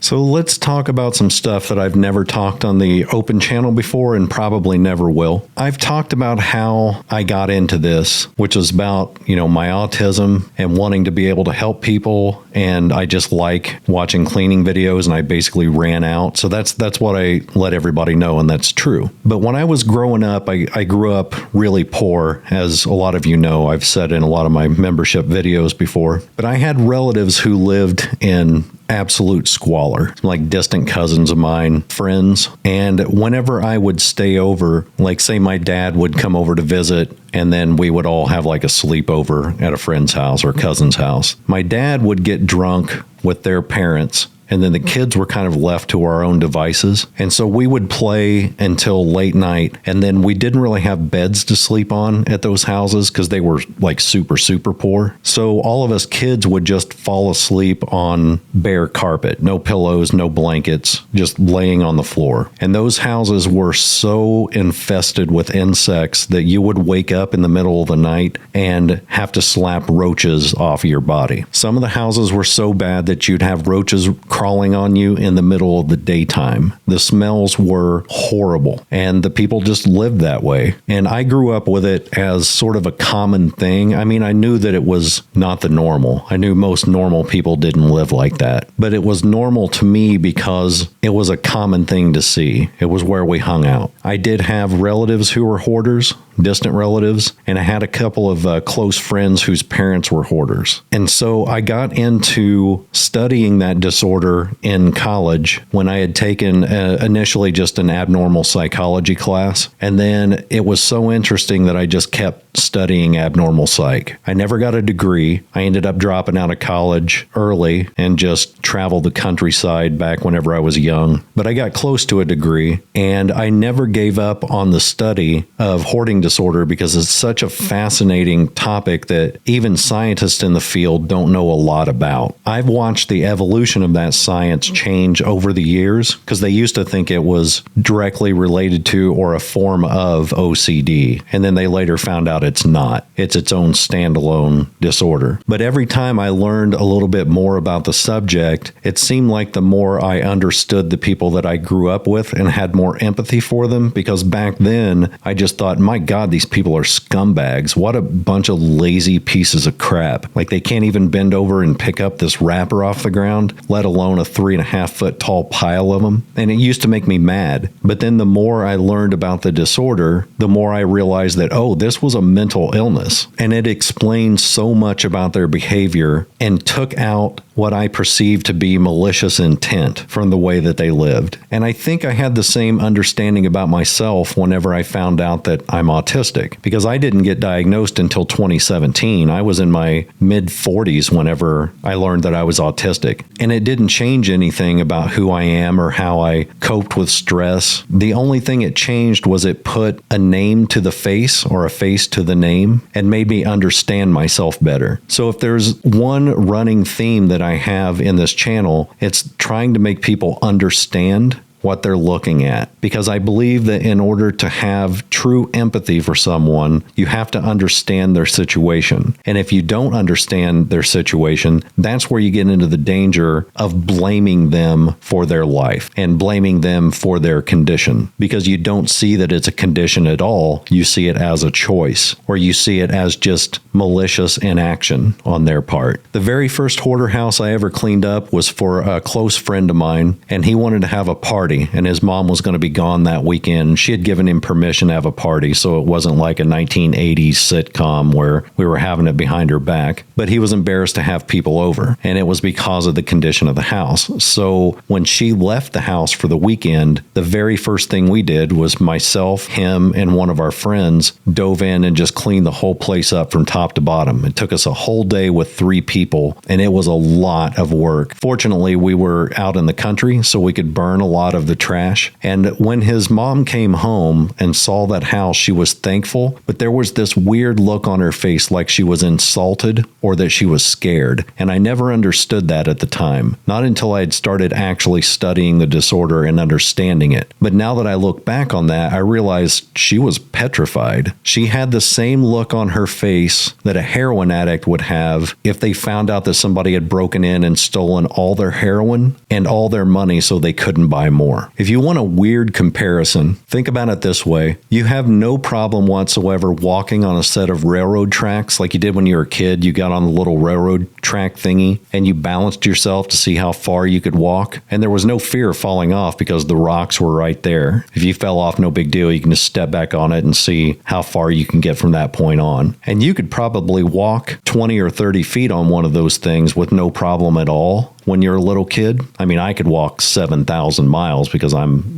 So let's talk about some stuff that I've never talked on the open channel before and probably never will. I've talked about how I got into this, which is about, my autism and wanting to be able to help people. And I just like watching cleaning videos, and I basically ran out. So that's what I let everybody know, and that's true. But when I was growing up, I grew up really poor, as a lot of you know. I've said in a lot of my membership videos before. But I had relatives who lived in absolute squalor, like distant cousins of mine, friends. And whenever I would stay over, like say my dad would come over to visit, and then we would all have like a sleepover at a friend's house or cousin's house. My dad would get drunk with their parents, and then the kids were kind of left to our own devices. And so we would play until late night. And then we didn't really have beds to sleep on at those houses because they were like super, super poor. So all of us kids would just fall asleep on bare carpet, no pillows, no blankets, just laying on the floor. And those houses were so infested with insects that you would wake up in the middle of the night and have to slap roaches off your body. Some of the houses were so bad that you'd have roaches crawling on you in the middle of the daytime. The smells were horrible, and the people just lived that way. And I grew up with it as sort of a common thing. I mean, I knew that it was not the normal. I knew most normal people didn't live like that, but it was normal to me because it was a common thing to see. It was where we hung out. I did have relatives who were hoarders, distant relatives, and I had a couple of close friends whose parents were hoarders. And so I got into studying that disorder in college when I had taken initially just an abnormal psychology class. And then it was so interesting that I just kept studying abnormal psych. I never got a degree. I ended up dropping out of college early and just traveled the countryside back whenever I was young. But I got close to a degree, and I never gave up on the study of hoarding disorder because it's such a fascinating topic that even scientists in the field don't know a lot about. I've watched the evolution of that science change over the years because they used to think it was directly related to or a form of OCD, and then they later found out it's not. It's its own standalone disorder. But every time I learned a little bit more about the subject, it seemed like the more I understood the people that I grew up with and had more empathy for them, because back then I just thought, my God, these people are scumbags. What a bunch of lazy pieces of crap. Like, they can't even bend over and pick up this wrapper off the ground, let alone a 3.5 foot tall pile of them. And it used to make me mad. But then the more I learned about the disorder, the more I realized that, oh, this was a mental illness. And it explained so much about their behavior and took out what I perceived to be malicious intent from the way that they lived. And I think I had the same understanding about myself whenever I found out that I'm autistic, because I didn't get diagnosed until 2017. I was in my mid-40s whenever I learned that I was autistic. And it didn't change anything about who I am or how I coped with stress. The only thing it changed was it put a name to the face, or a face to the name, and made me understand myself better. So if there's one running theme that I have in this channel, it's trying to make people understand what they're looking at. Because I believe that in order to have true empathy for someone, you have to understand their situation. And if you don't understand their situation, that's where you get into the danger of blaming them for their life and blaming them for their condition. Because you don't see that it's a condition at all. You see it as a choice, or you see it as just malicious inaction on their part. The very first hoarder house I ever cleaned up was for a close friend of mine, and he wanted to have a party. And his mom was going to be gone that weekend. She had given him permission to have a party, so it wasn't like a 1980s sitcom where we were having it behind her back. But he was embarrassed to have people over, and it was because of the condition of the house. So when she left the house for the weekend, the very first thing we did was myself, him, and one of our friends dove in and just cleaned the whole place up from top to bottom. It took us a whole day with 3 people, and it was a lot of work. Fortunately, we were out in the country, so we could burn a lot of the trash. And when his mom came home and saw that house, she was thankful, but there was this weird look on her face like she was insulted or that she was scared. And I never understood that at the time, not until I had started actually studying the disorder and understanding it. But now that I look back on that, I realized she was petrified. She had the same look on her face that a heroin addict would have if they found out that somebody had broken in and stolen all their heroin and all their money so they couldn't buy more. If you want a weird comparison, think about it this way. You have no problem whatsoever walking on a set of railroad tracks like you did when you were a kid. You got on the little railroad track thingy and you balanced yourself to see how far you could walk. And there was no fear of falling off because the rocks were right there. If you fell off, no big deal. You can just step back on it and see how far you can get from that point on. And you could probably walk 20 or 30 feet on one of those things with no problem at all. When you're a little kid, I mean, I could walk 7,000 miles because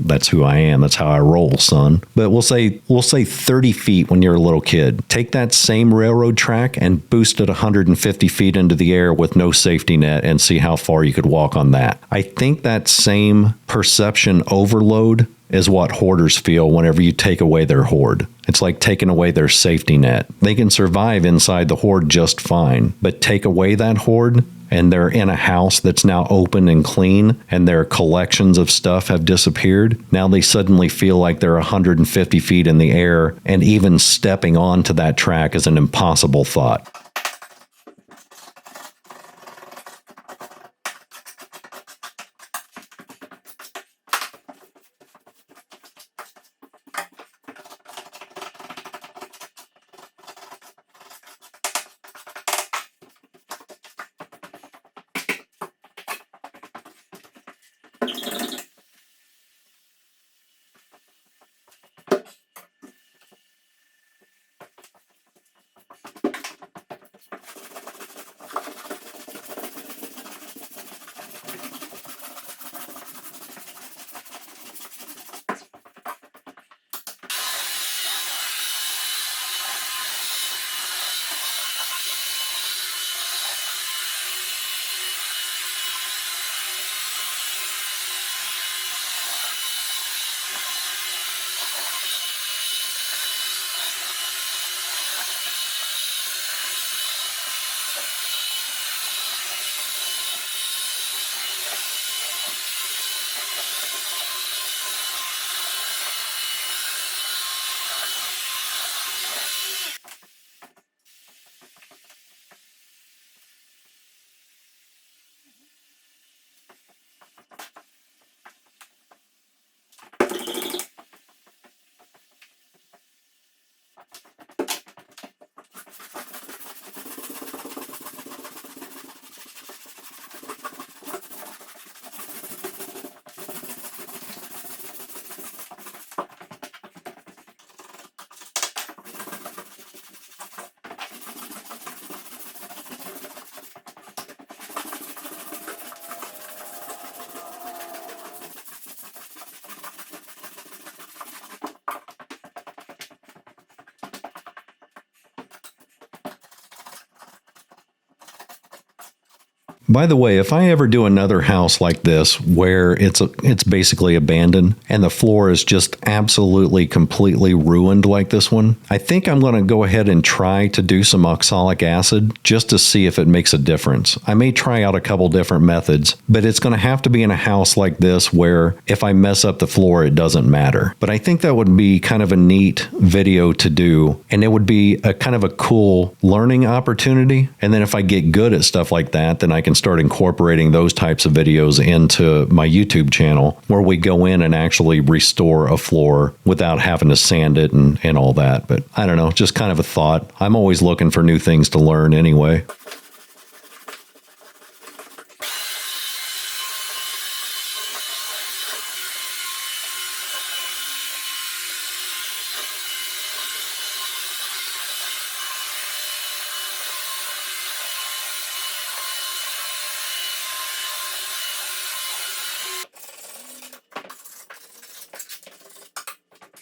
that's who I am. That's how I roll, son. But we'll say 30 feet when you're a little kid. Take that same railroad track and boost it 150 feet into the air with no safety net and see how far you could walk on that. I think that same perception overload is what hoarders feel whenever you take away their hoard. It's like taking away their safety net. They can survive inside the hoard just fine, but take away that hoard and they're in a house that's now open and clean and their collections of stuff have disappeared. Now they suddenly feel like they're 150 feet in the air, and even stepping onto that track is an impossible thought. By the way, if I ever do another house like this where it's basically abandoned and the floor is just absolutely completely ruined like this one, I think I'm going to go ahead and try to do some oxalic acid just to see if it makes a difference. I may try out a couple different methods, but it's going to have to be in a house like this where if I mess up the floor, it doesn't matter. But I think that would be kind of a neat video to do, and it would be a kind of a cool learning opportunity. And then if I get good at stuff like that, then I can start incorporating those types of videos into my YouTube channel where we go in and actually restore a floor without having to sand it and all that. But I don't know, just kind of a thought. I'm always looking for new things to learn anyway.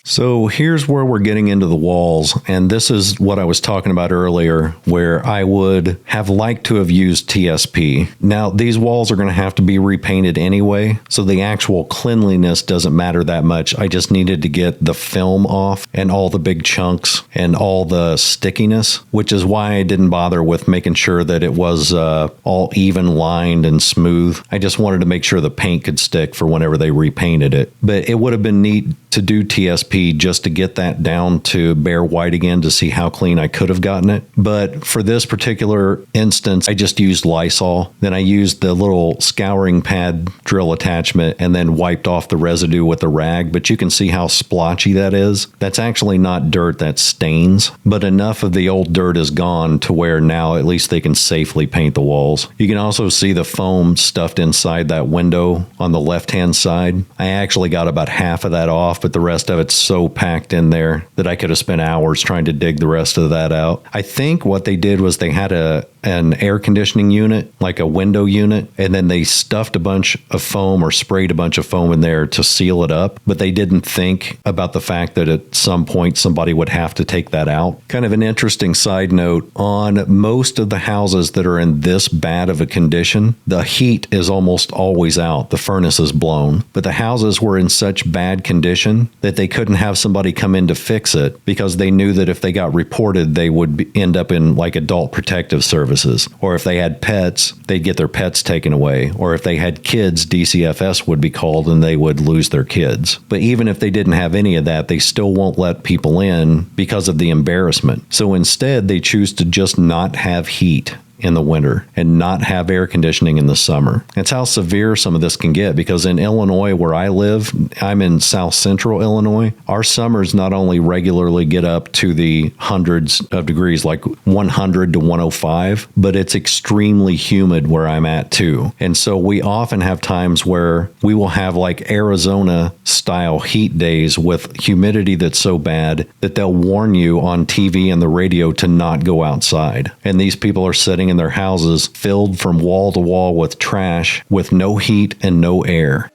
So here's where we're getting into the walls, and this is what I was talking about earlier, where I would have liked to have used TSP. Now, these walls are going to have to be repainted anyway, so the actual cleanliness doesn't matter that much. I just needed to get the film off and all the big chunks and all the stickiness, which is why I didn't bother with making sure that it was all even lined and smooth. I just wanted to make sure the paint could stick for whenever they repainted it. But it would have been neat to do TSP just to get that down to bare white again to see how clean I could have gotten it. But for this particular instance, I just used Lysol. Then I used the little scouring pad drill attachment and then wiped off the residue with a rag. But you can see how splotchy that is. That's actually not dirt, that's stains. But enough of the old dirt is gone to where now at least they can safely paint the walls. You can also see the foam stuffed inside that window on the left-hand side. I actually got about half of that off, but the rest of it's so packed in there that I could have spent hours trying to dig the rest of that out. I think what they did was they had an air conditioning unit, like a window unit, and then they stuffed a bunch of foam or sprayed a bunch of foam in there to seal it up, but they didn't think about the fact that at some point somebody would have to take that out. Kind of an interesting side note, on most of the houses that are in this bad of a condition, the heat is almost always out. The furnace is blown, but the houses were in such bad condition that they couldn't have somebody come in to fix it because they knew that if they got reported, they would end up in like adult protective services. Or if they had pets, they'd get their pets taken away. Or if they had kids, DCFS would be called and they would lose their kids. But even if they didn't have any of that, they still won't let people in because of the embarrassment. So instead, they choose to just not have heat in the winter and not have air conditioning in the summer. That's how severe some of this can get, because in Illinois where I live, I'm in south central Illinois, our summers not only regularly get up to the hundreds of degrees, like 100 to 105, but it's extremely humid where I'm at too. And so we often have times where we will have like Arizona style heat days with humidity that's so bad that they'll warn you on TV and the radio to not go outside. And these people are sitting in their houses filled from wall to wall with trash with no heat and no air.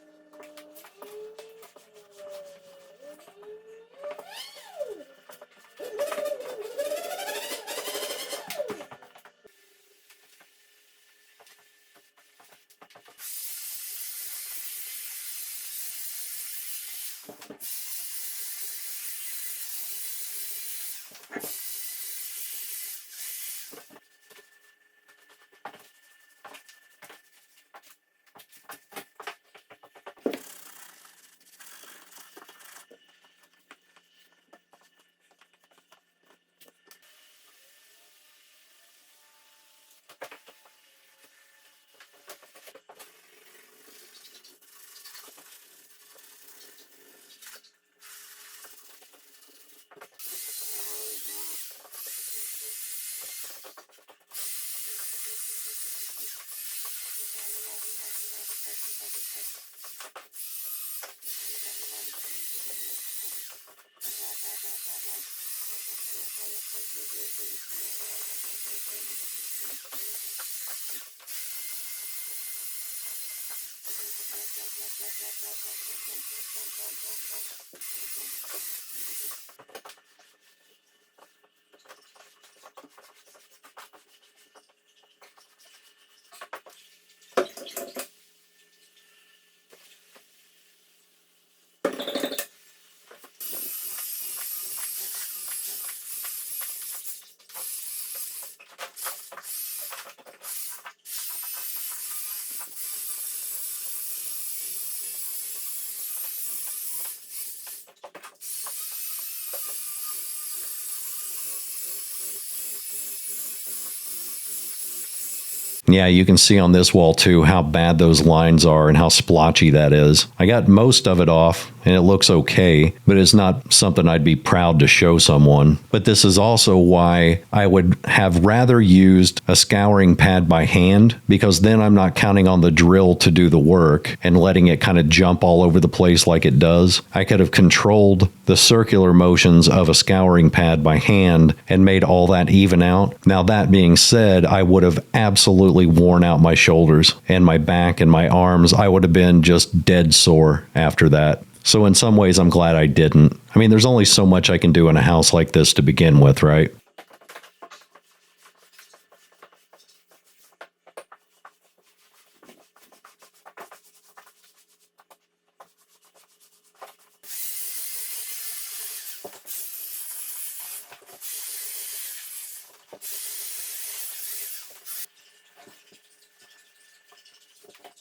Yeah, you can see on this wall too how bad those lines are and how splotchy that is. I got most of it off and it looks okay, but it's not something I'd be proud to show someone. But this is also why I would have rather used a scouring pad by hand, because then I'm not counting on the drill to do the work and letting it kind of jump all over the place like it does. I could have controlled the circular motions of a scouring pad by hand and made all that even out. Now, that being said, I would have absolutely worn out my shoulders and my back and my arms. I would have been just dead sore after that. So in some ways, I'm glad I didn't. I mean, there's only so much I can do in a house like this to begin with, right?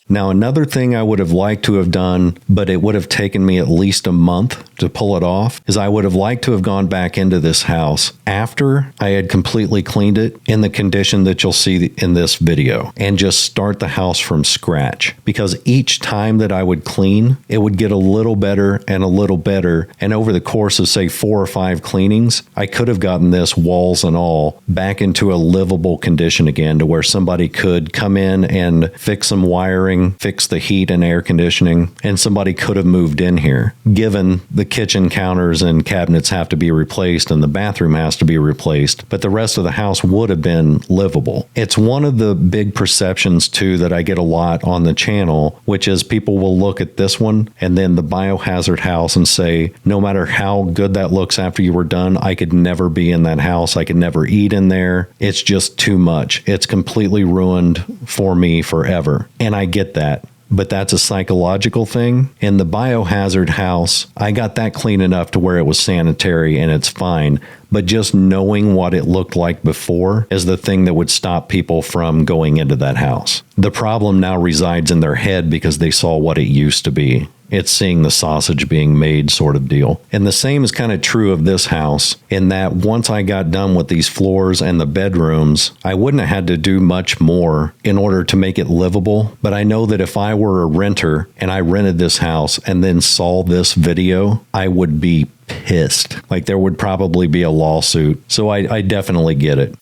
Now, another thing I would have liked to have done, but it would have taken me at least a month to pull it off, is I would have liked to have gone back into this house after I had completely cleaned it in the condition that you'll see in this video and just start the house from scratch. Because each time that I would clean, it would get a little better and a little better. And over the course of, say, 4 or 5 cleanings, I could have gotten this, walls and all, back into a livable condition again to where somebody could come in and fix some wiring, fix the heat and air conditioning, and somebody could have moved in here, given the kitchen counters and cabinets have to be replaced and the bathroom has to be replaced, but the rest of the house would have been livable. It's one of the big perceptions, too, that I get a lot on the channel, which is people will look at this one and then the biohazard house and say, no matter how good that looks after you were done, I could never be in that house. I could never eat in there. It's just too much. It's completely ruined for me forever. And I get that. But that's a psychological thing. In the biohazard house, I got that clean enough to where it was sanitary and it's fine. But just knowing what it looked like before is the thing that would stop people from going into that house. The problem now resides in their head because they saw what it used to be. It's seeing the sausage being made sort of deal. And the same is kind of true of this house in that once I got done with these floors and the bedrooms, I wouldn't have had to do much more in order to make it livable. But I know that if I were a renter and I rented this house and then saw this video, I would be pissed. Like there would probably be a lawsuit. So I definitely get it.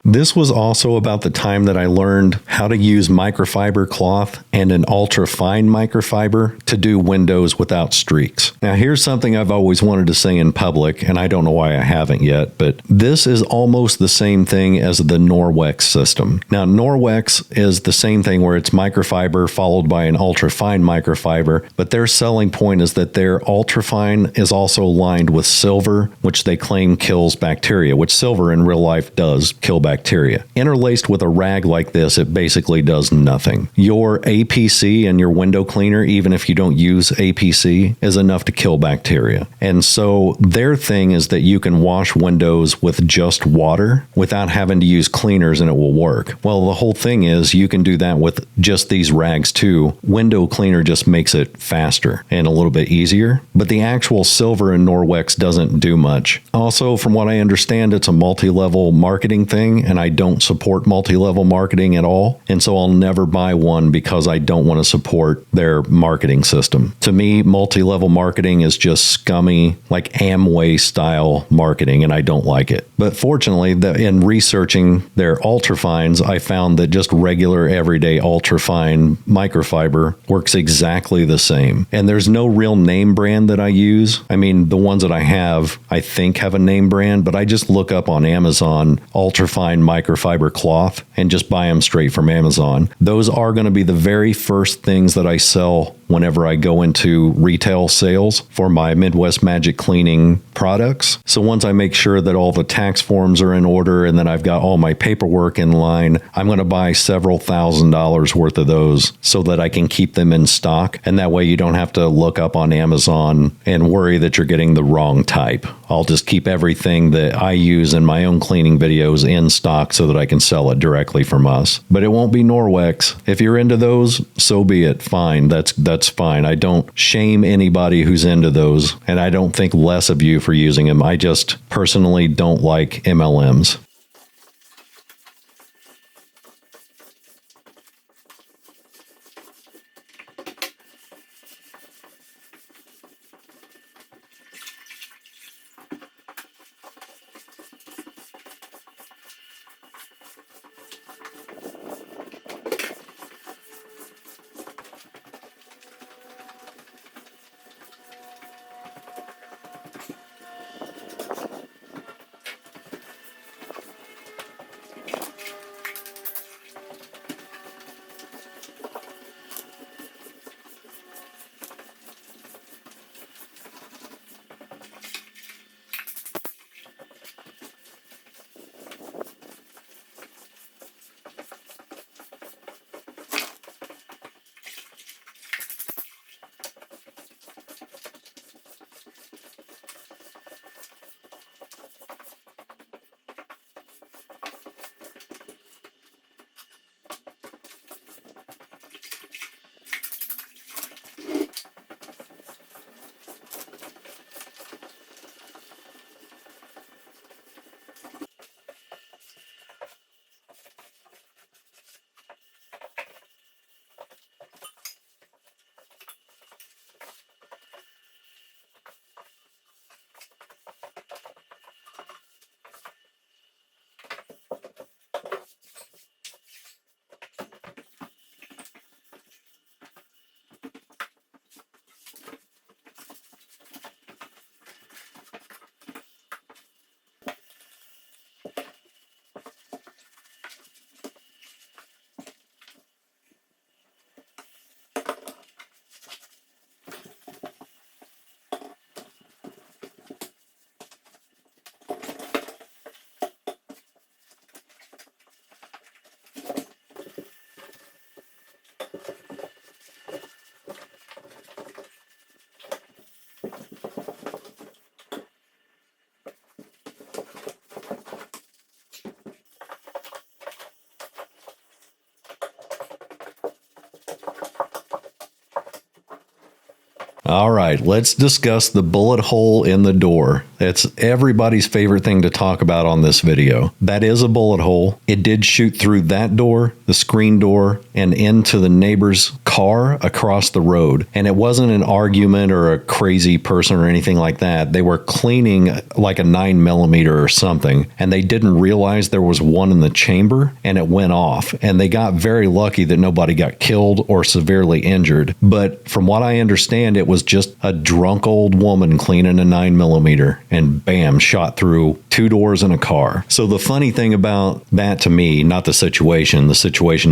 This was also about the time that I learned how to use microfiber cloth and an ultra fine microfiber to do windows without streaks. Now here's something I've always wanted to say in public, and I don't know why I haven't yet, but this is almost the same thing as the Norwex system. Now Norwex is the same thing where it's microfiber followed by an ultra fine microfiber, but their selling point is that their ultra fine is also lined with silver, which they claim kills bacteria, which silver in real life does kill bacteria. bacteria. Interlaced with a rag like this, it basically does nothing. Your APC and your window cleaner, even if you don't use APC, is enough to kill bacteria. And so their thing is that you can wash windows with just water without having to use cleaners and it will work. Well, the whole thing is you can do that with just these rags too. Window cleaner just makes it faster and a little bit easier, but the actual silver in Norwex doesn't do much. Also, from what I understand, it's a multi-level marketing thing, and I don't support multi-level marketing at all, and so I'll never buy one because I don't want to support their marketing system. To me, multi-level marketing is just scummy, like Amway style marketing, and I don't like it. But fortunately, in researching their ultrafines, I found that just regular everyday ultrafine microfiber works exactly the same. And there's no real name brand that I use. I mean, the ones that I have, I think have a name brand, but I just look up on Amazon ultrafine microfiber cloth and just buy them straight from Amazon. Those are going to be the very first things that I sell whenever I go into retail sales for my Midwest Magic cleaning products. So once I make sure that all the tax forms are in order and then I've got all my paperwork in line, I'm going to buy several $1,000s worth of those so that I can keep them in stock. And that way you don't have to look up on Amazon and worry that you're getting the wrong type. I'll just keep everything that I use in my own cleaning videos in stock so that I can sell it directly from us. But it won't be Norwex. If you're into those, so be it. Fine. That's fine. I don't shame anybody who's into those, and I don't think less of you for using them. I just personally don't like MLMs. All right, let's discuss the bullet hole in the door. It's everybody's favorite thing to talk about on this video. That is a bullet hole. It did shoot through that door, the screen door, and into the neighbor's car across the road. And it wasn't an argument or a crazy person or anything like that. They were cleaning like a 9mm or something, and they didn't realize there was one in the chamber, and it went off. And they got very lucky that nobody got killed or severely injured. But from what I understand, it was just a drunk old woman cleaning a 9mm, and bam, shot through 2 doors in a car. So the funny thing about that to me, not the situation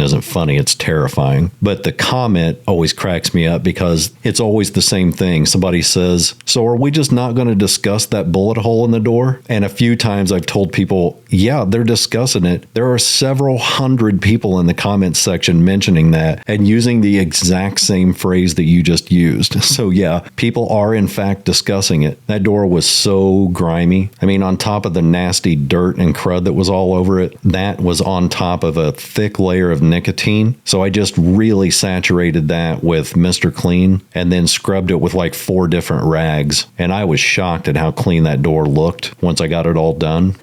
isn't funny, it's terrifying, but the comment comment always cracks me up because it's always the same thing. Somebody says, so are we just not going to discuss that bullet hole in the door? And a few times I've told people, yeah, they're discussing it. There are several hundred people in the comments section mentioning that and using the exact same phrase that you just used. So yeah, people are in fact discussing it. That door was so grimy. I mean, on top of the nasty dirt and crud that was all over it, that was on top of a thick layer of nicotine. So I just really saturated that with Mr. Clean and then scrubbed it with like 4 different rags. And I was shocked at how clean that door looked once I got it all done.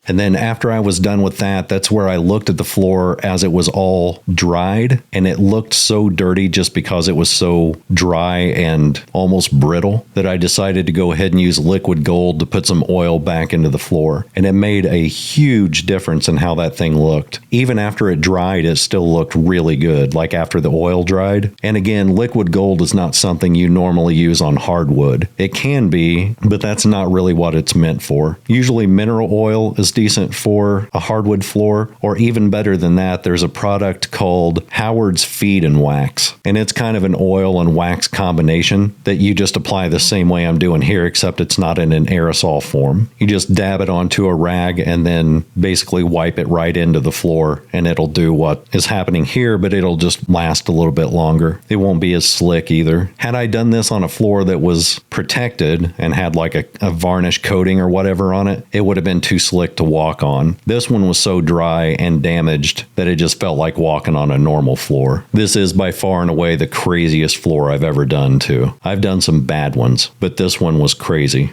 And then after I was done with that, that's where I looked at the floor as it was all dried. And it looked so dirty just because it was so dry and almost brittle that I decided to go ahead and use liquid gold to put some oil back into the floor. And it made a huge difference in how that thing looked. Even after it dried, it still looked really good, like after the oil dried. And again, liquid gold is not something you normally use on hardwood. It can be, but that's not really what it's meant for. Usually mineral oil is decent for a hardwood floor, or even better than that, there's a product called Howard's Feed and Wax. And it's kind of an oil and wax combination that you just apply the same way I'm doing here, except it's not in an aerosol form. You just dab it onto a rag and then basically wipe it right into the floor, and it'll do what is happening here, but it'll just last a little bit longer. It won't be as slick either. Had I done this on a floor that was protected and had like a varnish coating or whatever on it, it would have been too slick to walk on. This one was so dry and damaged that it just felt like walking on a normal floor. This is by far and away the craziest floor I've ever done too. I've done some bad ones, but this one was crazy.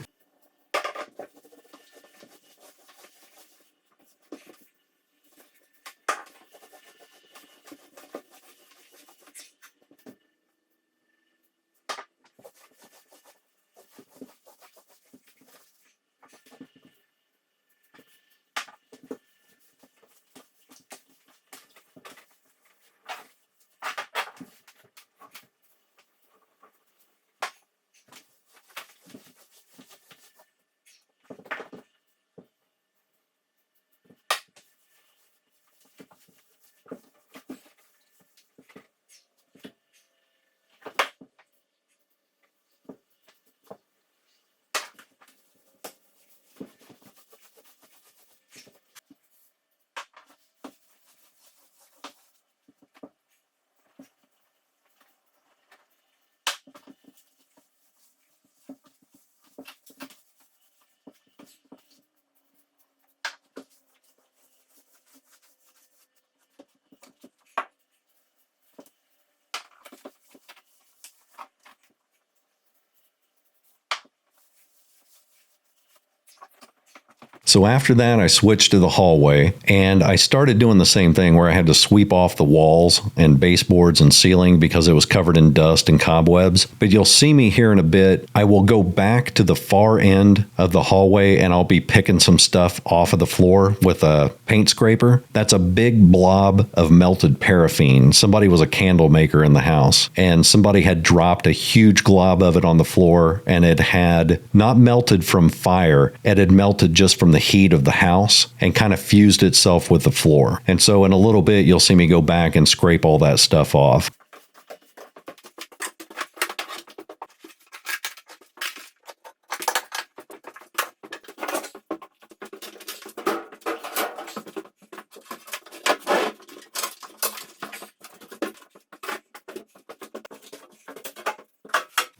So after that, I switched to the hallway, and I started doing the same thing where I had to sweep off the walls and baseboards and ceiling because it was covered in dust and cobwebs. But you'll see me here in a bit. I will go back to the far end of the hallway, and I'll be picking some stuff off of the floor with a paint scraper. That's a big blob of melted paraffin. Somebody was a candle maker in the house, and somebody had dropped a huge glob of it on the floor, and it had not melted from fire. It had melted just from the heat of the house and kind of fused itself with the floor. And so in a little bit, you'll see me go back and scrape all that stuff off.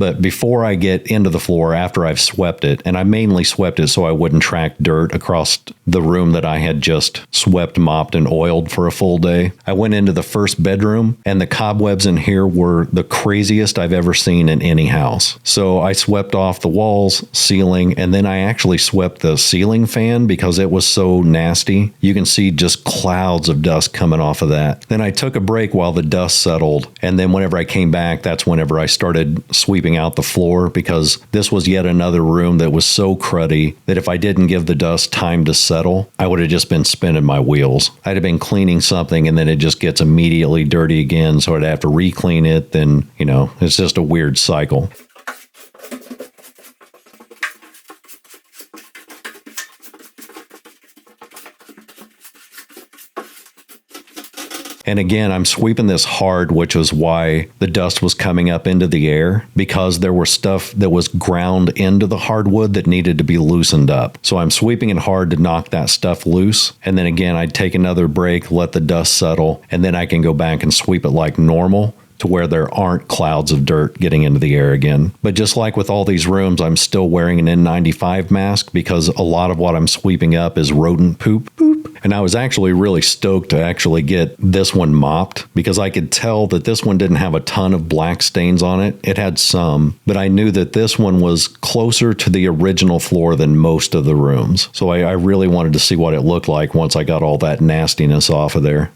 But before I get into the floor, after I've swept it, and I mainly swept it so I wouldn't track dirt across the room that I had just swept, mopped, and oiled for a full day, I went into the first bedroom, and the cobwebs in here were the craziest I've ever seen in any house. So I swept off the walls, ceiling, and then I actually swept the ceiling fan because it was so nasty. You can see just clouds of dust coming off of that. Then I took a break while the dust settled, and then whenever I came back, that's whenever I started sweeping sweeping out the floor, because this was yet another room that was so cruddy that if I didn't give the dust time to settle, I would have just been spinning my wheels. I'd have been cleaning something and then it just gets immediately dirty again, so I'd have to re-clean it. Then, it's just a weird cycle. And again, I'm sweeping this hard, which was why the dust was coming up into the air, because there was stuff that was ground into the hardwood that needed to be loosened up. So I'm sweeping it hard to knock that stuff loose. And then again, I'd take another break, let the dust settle, and then I can go back and sweep it like normal, to where there aren't clouds of dirt getting into the air again. But just like with all these rooms, I'm still wearing an N95 mask, because a lot of what I'm sweeping up is rodent poop. And I was actually really stoked to actually get this one mopped, because I could tell that this one didn't have a ton of black stains on it. It had some, but I knew that this one was closer to the original floor than most of the rooms. So I really wanted to see what it looked like once I got all that nastiness off of there.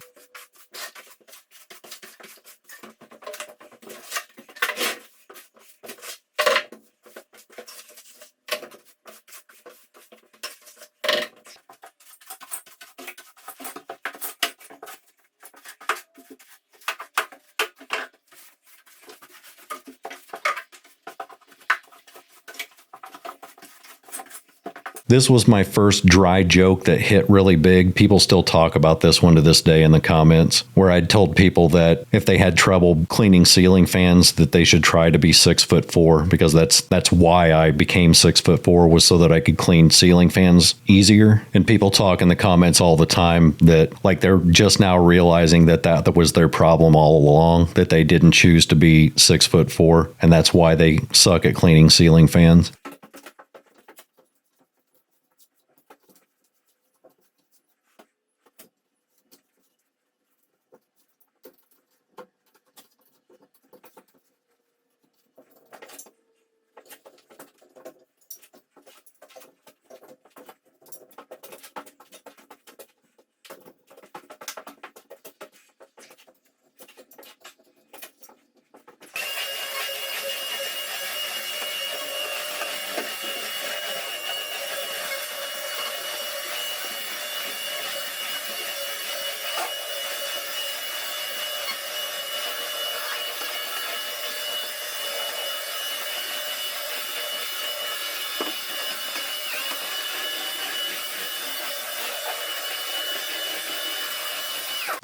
This was my first dry joke that hit really big. People still talk about this one to this day in the comments, where I'd told people that if they had trouble cleaning ceiling fans, that they should try to be 6'4", because that's why I became 6'4", was so that I could clean ceiling fans easier. And people talk in the comments all the time that like they're just now realizing that was their problem all along, that they didn't choose to be 6'4", and that's why they suck at cleaning ceiling fans.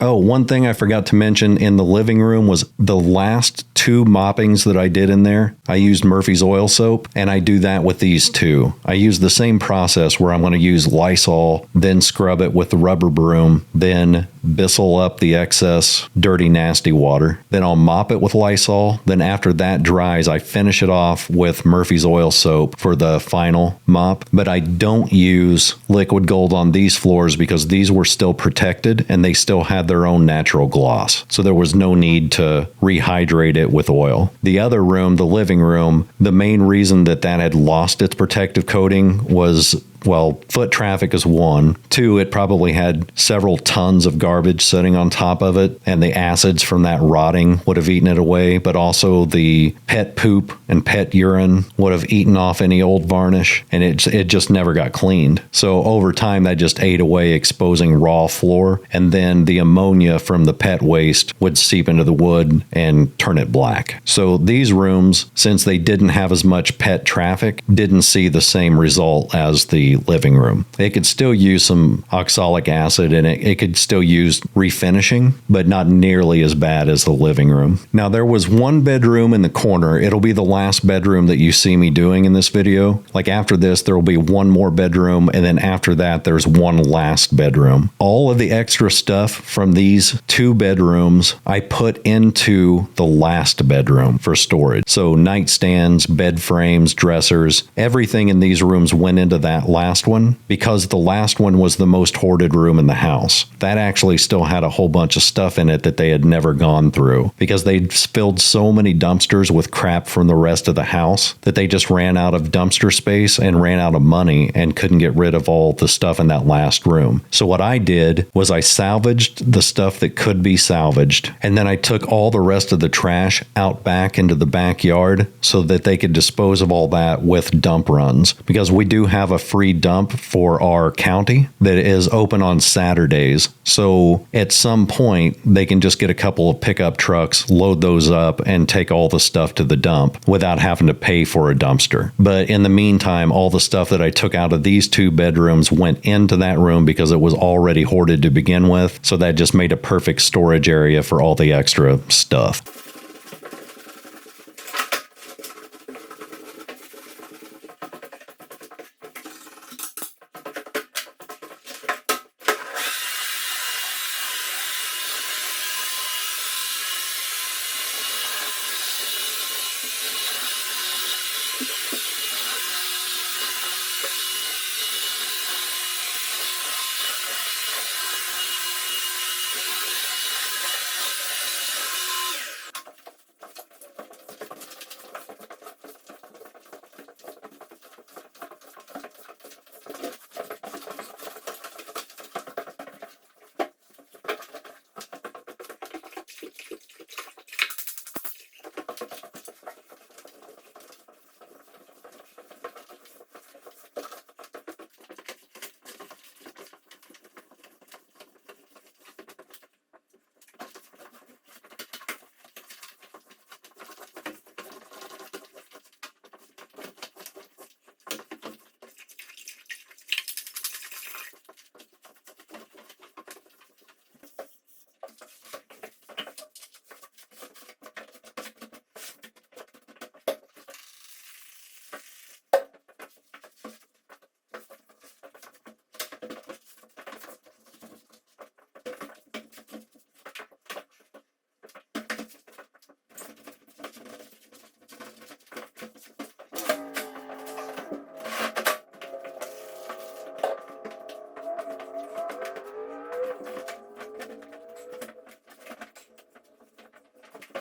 Oh, one thing I forgot to mention in the living room was the last 2 moppings that I did in there. I used Murphy's oil soap, and I do that with these 2. I use the same process where I'm going to use Lysol, then scrub it with the rubber broom, then Bissell up the excess dirty, nasty water. Then I'll mop it with Lysol. Then after that dries, I finish it off with Murphy's oil soap for the final mop. But I don't use liquid gold on these floors because these were still protected and they still had their own natural gloss. So there was no need to rehydrate it with oil. The other room, the living room, the main reason that had lost its protective coating was, well, foot traffic is 1. 2, it probably had several tons of garbage sitting on top of it, and the acids from that rotting would have eaten it away, but also the pet poop and pet urine would have eaten off any old varnish, and it just never got cleaned. So over time, that just ate away, exposing raw floor, and then the ammonia from the pet waste would seep into the wood and turn it black. So these rooms, since they didn't have as much pet traffic, didn't see the same result as the living room. It could still use some oxalic acid and it could still use refinishing, but not nearly as bad as the living room. Now, there was one bedroom in the corner. It'll be the last bedroom that you see me doing in this video. Like after this, there will be one more bedroom, and then after that, there's one last bedroom. All of the extra stuff from these 2 bedrooms, I put into the last bedroom for storage. So nightstands, bed frames, dressers, everything in these rooms went into that last one because the last one was the most hoarded room in the house. That actually still had a whole bunch of stuff in it that they had never gone through because they'd filled so many dumpsters with crap from the rest of the house that they just ran out of dumpster space and ran out of money and couldn't get rid of all the stuff in that last room. So what I did was I salvaged the stuff that could be salvaged, and then I took all the rest of the trash out back into the backyard so that they could dispose of all that with dump runs, because we do have a free dump for our county that is open on Saturdays. So at some point they can just get a couple of pickup trucks, load those up, and take all the stuff to the dump without having to pay for a dumpster. But in the meantime, all the stuff that I took out of these 2 bedrooms went into that room because it was already hoarded to begin with. So that just made a perfect storage area for all the extra stuff.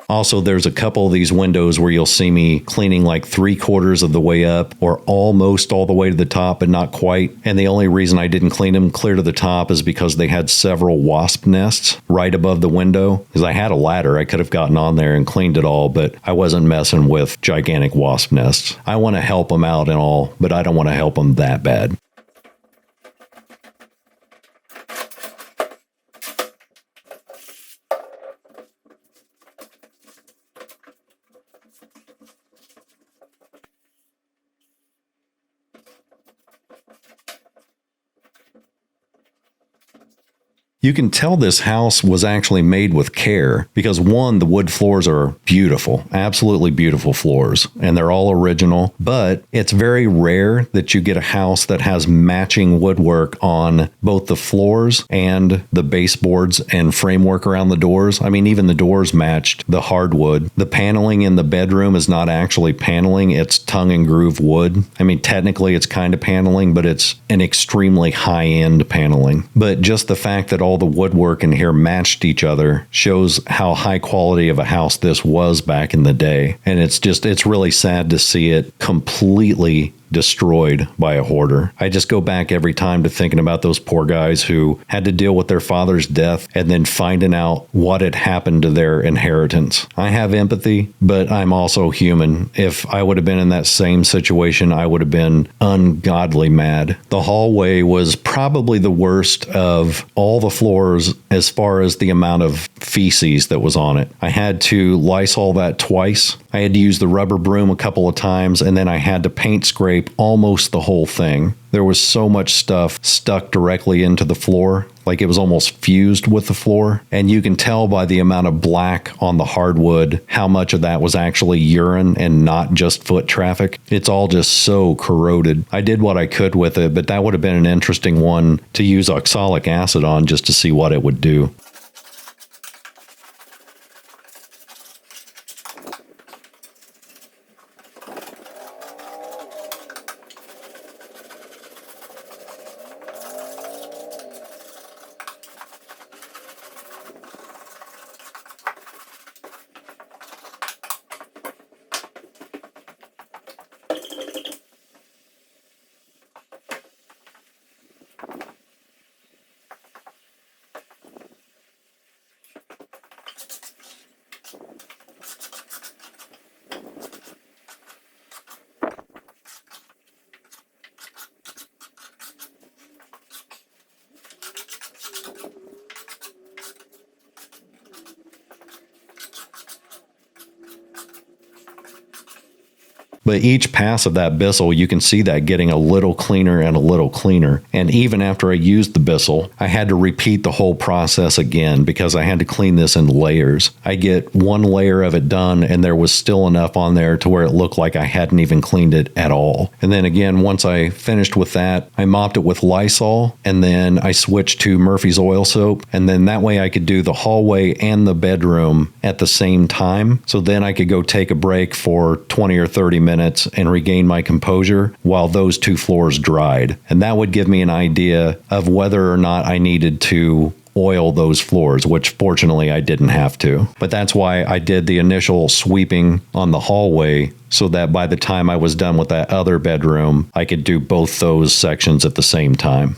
Also, there's a couple of these windows where you'll see me cleaning like 3/4 of the way up or almost all the way to the top, but not quite. And the only reason I didn't clean them clear to the top is because they had several wasp nests right above the window. Because I had a ladder, I could have gotten on there and cleaned it all, but I wasn't messing with gigantic wasp nests. I want to help them out and all, but I don't want to help them that bad. You can tell this house was actually made with care because, one, the wood floors are beautiful, absolutely beautiful floors, and they're all original, but it's very rare that you get a house that has matching woodwork on both the floors and the baseboards and framework around the doors. I mean, even the doors matched the hardwood. The paneling in the bedroom is not actually paneling, it's tongue and groove wood. I mean, technically it's kind of paneling, but it's an extremely high-end paneling. But just the fact that all the woodwork in here matched each other shows how high quality of a house this was back in the day. And it's really sad to see it completely destroyed by a hoarder. I just go back every time to thinking about those poor guys who had to deal with their father's death and then finding out what had happened to their inheritance. I have empathy, but I'm also human. If I would have been in that same situation, I would have been ungodly mad. The hallway was probably the worst of all the floors as far as the amount of feces that was on it. I had to Lysol that twice. I had to use the rubber broom a couple of times, and then I had to paint scrape almost the whole thing. There was so much stuff stuck directly into the floor, like it was almost fused with the floor. And you can tell by the amount of black on the hardwood how much of that was actually urine and not just foot traffic. It's all just so corroded. I did what I could with it, but that would have been an interesting one to use oxalic acid on just to see what it would do. But each pass of that Bissell, you can see that getting a little cleaner and a little cleaner. And even after I used the Bissell, I had to repeat the whole process again because I had to clean this in layers. I get one layer of it done and there was still enough on there to where it looked like I hadn't even cleaned it at all. And then again, once I finished with that, I mopped it with Lysol and then I switched to Murphy's oil soap. And then that way I could do the hallway and the bedroom at the same time. So then I could go take a break for 20 or 30 minutes and regain my composure while those two floors dried. And that would give me an idea of whether or not I needed to oil those floors, which fortunately I didn't have to. But that's why I did the initial sweeping on the hallway so that by the time I was done with that other bedroom, I could do both those sections at the same time.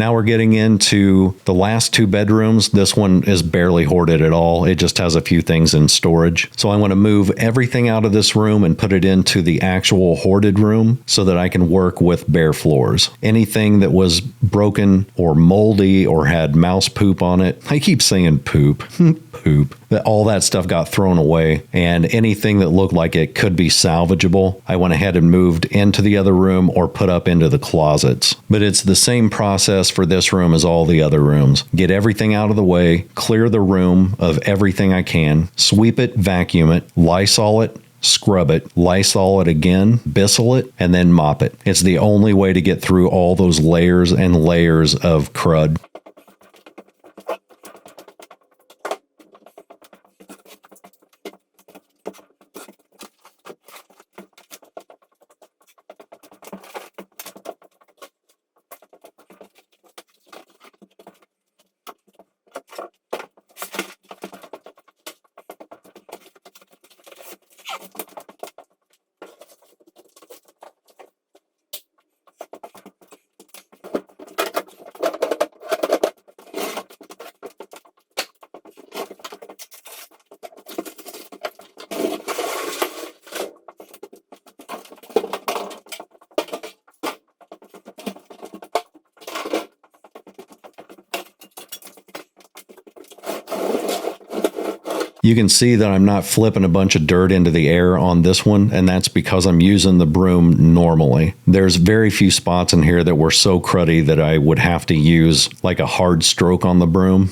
Now we're getting into the last two bedrooms. This one is barely hoarded at all. It just has a few things in storage. So I want to move everything out of this room and put it into the actual hoarded room so that I can work with bare floors. Anything that was broken or moldy or had mouse poop on it, I keep saying poop, poop, all that stuff got thrown away. And anything that looked like it could be salvageable, I went ahead and moved into the other room or put up into the closets. But it's the same process for this room as all the other rooms. Get everything out of the way, clear the room of everything I can, sweep it, vacuum it, Lysol it, scrub it, Lysol it again, Bissell it, and then mop it. It's the only way to get through all those layers and layers of crud. You can see that I'm not flipping a bunch of dirt into the air on this one, and that's because I'm using the broom normally. There's very few spots in here that were so cruddy that I would have to use like a hard stroke on the broom.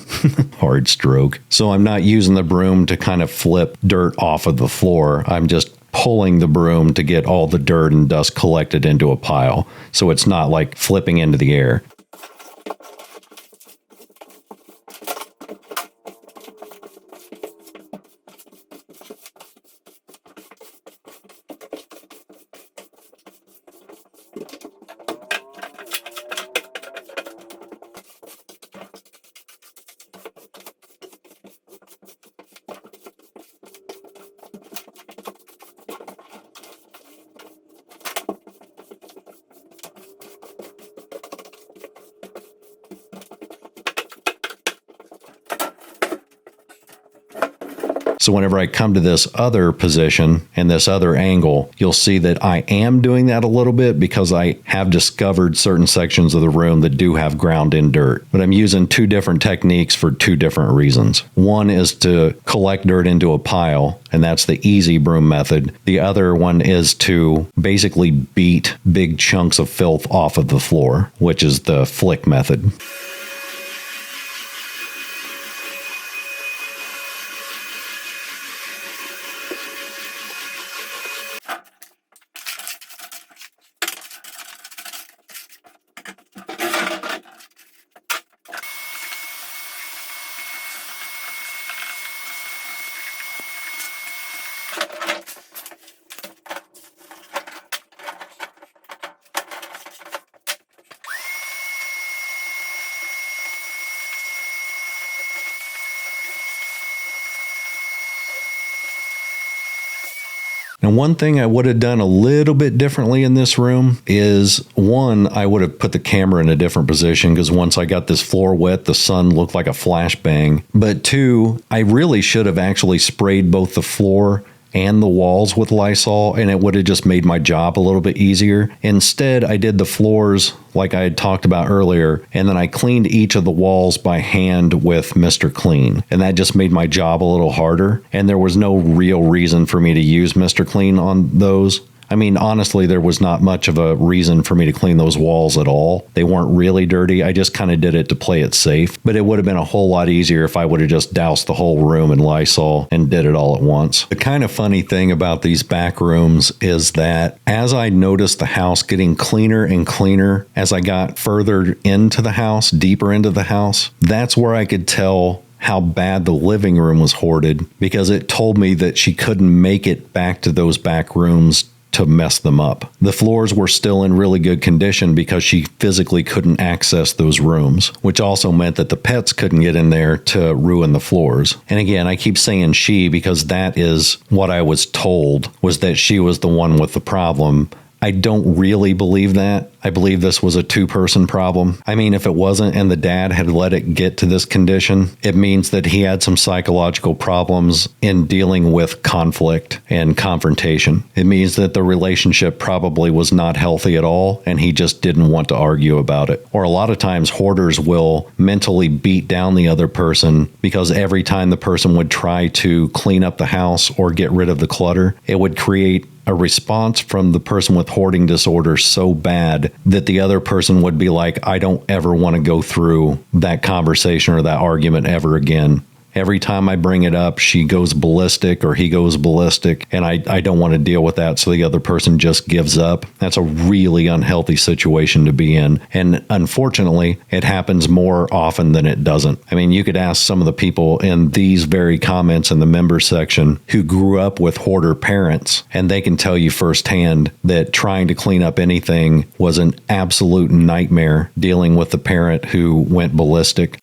Hard stroke. So I'm not using the broom to kind of flip dirt off of the floor. I'm just pulling the broom to get all the dirt and dust collected into a pile. So it's not like flipping into the air. So whenever I come to this other position and this other angle, you'll see that I am doing that a little bit because I have discovered certain sections of the room that do have ground in dirt. But I'm using two different techniques for two different reasons. One is to collect dirt into a pile, and that's the easy broom method. The other one is to basically beat big chunks of filth off of the floor, which is the flick method. Now, one thing I would have done a little bit differently in this room is, one, I would have put the camera in a different position because once I got this floor wet, the sun looked like a flashbang. But two, I really should have actually sprayed both the floor and the walls with Lysol, and it would have just made my job a little bit easier. Instead, I did the floors like I had talked about earlier, and then I cleaned each of the walls by hand with Mr. Clean, and that just made my job a little harder, and there was no real reason for me to use Mr. Clean on those. I mean, honestly, there was not much of a reason for me to clean those walls at all. They weren't really dirty. I just kind of did it to play it safe. But it would have been a whole lot easier if I would have just doused the whole room in Lysol and did it all at once. The kind of funny thing about these back rooms is that as I noticed the house getting cleaner and cleaner as I got further into the house, deeper into the house, that's where I could tell how bad the living room was hoarded, because it told me that she couldn't make it back to those back rooms to mess them up. The floors were still in really good condition because she physically couldn't access those rooms, which also meant that the pets couldn't get in there to ruin the floors. And again, I keep saying she because that is what I was told, was that she was the one with the problem. I don't really believe that. I believe this was a two-person problem. I mean, if it wasn't and the dad had let it get to this condition, it means that he had some psychological problems in dealing with conflict and confrontation. It means that the relationship probably was not healthy at all, and he just didn't want to argue about it. Or a lot of times, hoarders will mentally beat down the other person because every time the person would try to clean up the house or get rid of the clutter, it would create a response from the person with hoarding disorder so bad that the other person would be like, I don't ever want to go through that conversation or that argument ever again. Every time I bring it up, she goes ballistic or he goes ballistic, and I don't want to deal with that, so the other person just gives up. That's a really unhealthy situation to be in, and unfortunately, it happens more often than it doesn't. I mean, you could ask some of the people in these very comments in the member section who grew up with hoarder parents, and they can tell you firsthand that trying to clean up anything was an absolute nightmare dealing with the parent who went ballistic.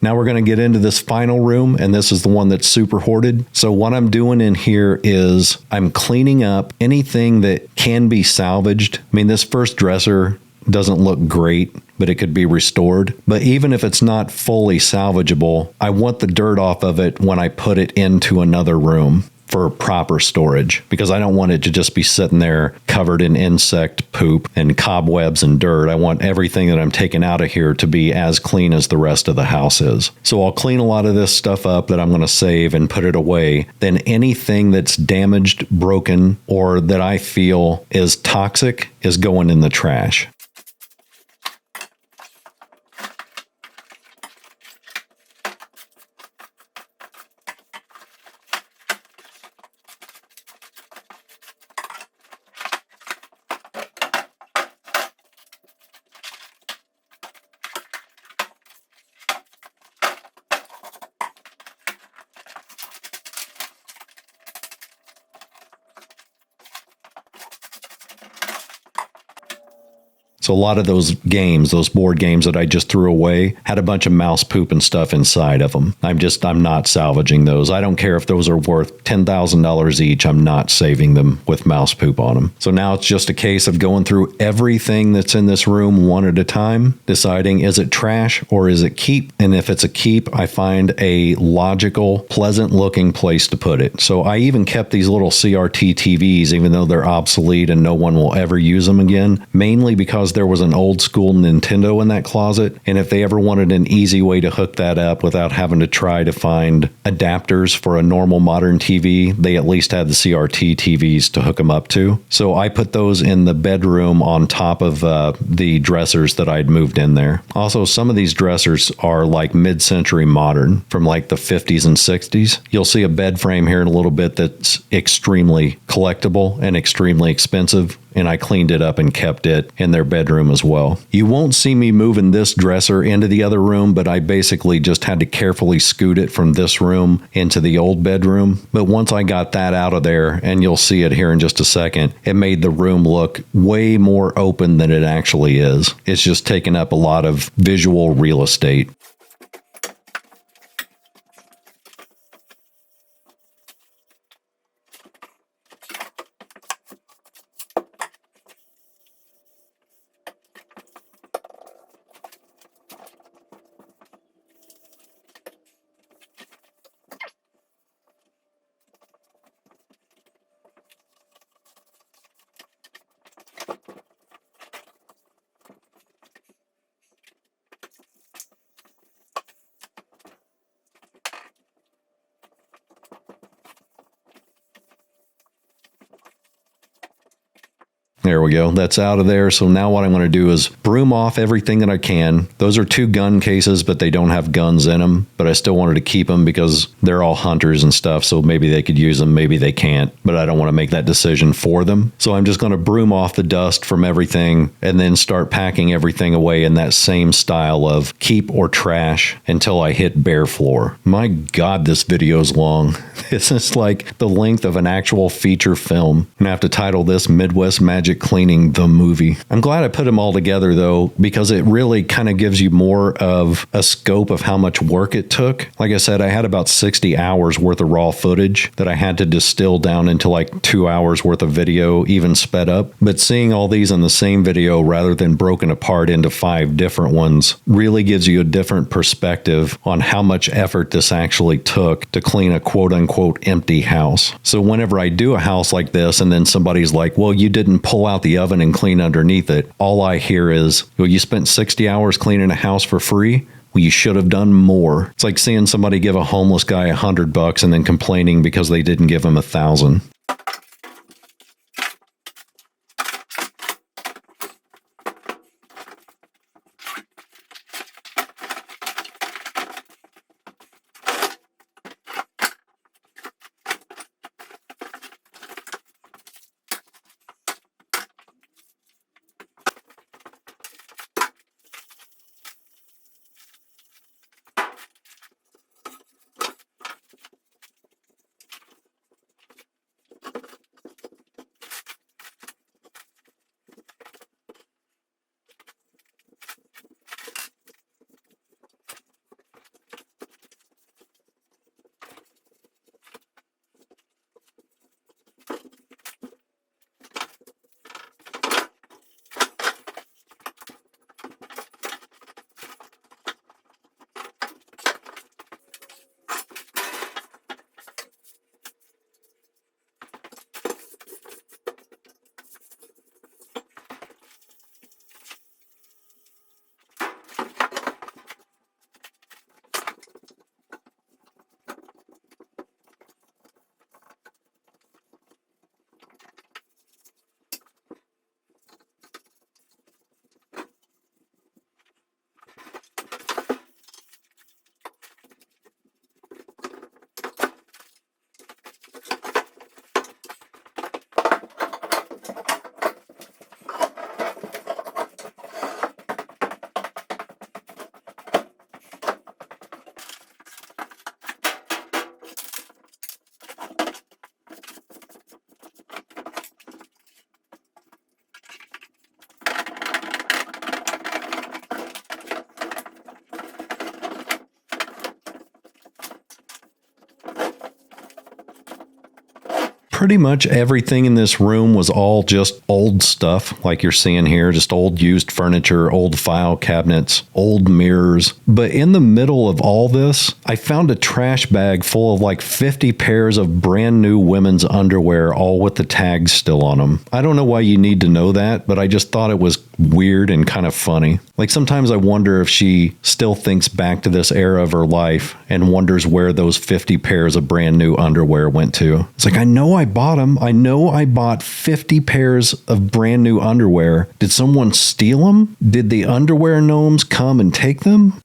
Now we're going to get into this final room, and this is the one that's super hoarded. So what I'm doing in here is I'm cleaning up anything that can be salvaged. I mean, this first dresser doesn't look great, but it could be restored. But even if it's not fully salvageable, I want the dirt off of it when I put it into another room for proper storage, because I don't want it to just be sitting there covered in insect poop and cobwebs and dirt. I want everything that I'm taking out of here to be as clean as the rest of the house is. So I'll clean a lot of this stuff up that I'm going to save and put it away. Then anything that's damaged, broken, or that I feel is toxic is going in the trash. So a lot of those games, those board games that I just threw away, had a bunch of mouse poop and stuff inside of them. I'm not salvaging those. I don't care if those are worth $10,000 each. I'm not saving them with mouse poop on them. So now it's just a case of going through everything that's in this room one at a time, deciding is it trash or is it keep? And if it's a keep, I find a logical, pleasant looking place to put it. So I even kept these little CRT TVs, even though they're obsolete and no one will ever use them again, mainly because there was an old school Nintendo in that closet. And if they ever wanted an easy way to hook that up without having to try to find adapters for a normal modern TV, they at least had the CRT TVs to hook them up to. So I put those in the bedroom on top of the dressers that I'd moved in there. Also, some of these dressers are like mid-century modern from like the 50s and 60s. You'll see a bed frame here in a little bit that's extremely collectible and extremely expensive, and I cleaned it up and kept it in their bedroom as well. You won't see me moving this dresser into the other room, but I basically just had to carefully scoot it from this room into the old bedroom. But once I got that out of there, and you'll see it here in just a second, it made the room look way more open than it actually is. It's just taken up a lot of visual real estate. There we go. That's out of there. So now what I'm going to do is broom off everything that I can. Those are 2 gun cases, but they don't have guns in them. But I still wanted to keep them because they're all hunters and stuff. So maybe they could use them, maybe they can't. But I don't want to make that decision for them. So I'm just going to broom off the dust from everything and then start packing everything away in that same style of keep or trash until I hit bare floor. My God, this video is long. This is like the length of an actual feature film. I'm going to have to title this Midwest Magic Cleaning the Movie. I'm glad I put them all together though, because it really kind of gives you more of a scope of how much work it took. Like I said, I had about 60 hours worth of raw footage that I had to distill down into like 2 hours worth of video, even sped up. But seeing all these in the same video rather than broken apart into 5 different ones really gives you a different perspective on how much effort this actually took to clean a quote unquote empty house. So whenever I do a house like this and then somebody's like, well, you didn't pull out the oven and clean underneath it, all I hear is, well, you spent 60 hours cleaning a house for free? Well, you should have done more. It's like seeing somebody give a homeless guy $100 and then complaining because they didn't give him 1,000. Pretty much everything in this room was all just old stuff, like you're seeing here, just old used furniture, old file cabinets, old mirrors. But in the middle of all this, I found a trash bag full of like 50 pairs of brand new women's underwear, all with the tags still on them. I don't know why you need to know that, but I just thought it was weird and kind of funny. Like sometimes I wonder if she still thinks back to this era of her life and wonders where those 50 pairs of brand new underwear went to. It's like, I know I bought them. I know I bought 50 pairs of brand new underwear. Did someone steal them? Did the underwear gnomes come and take them?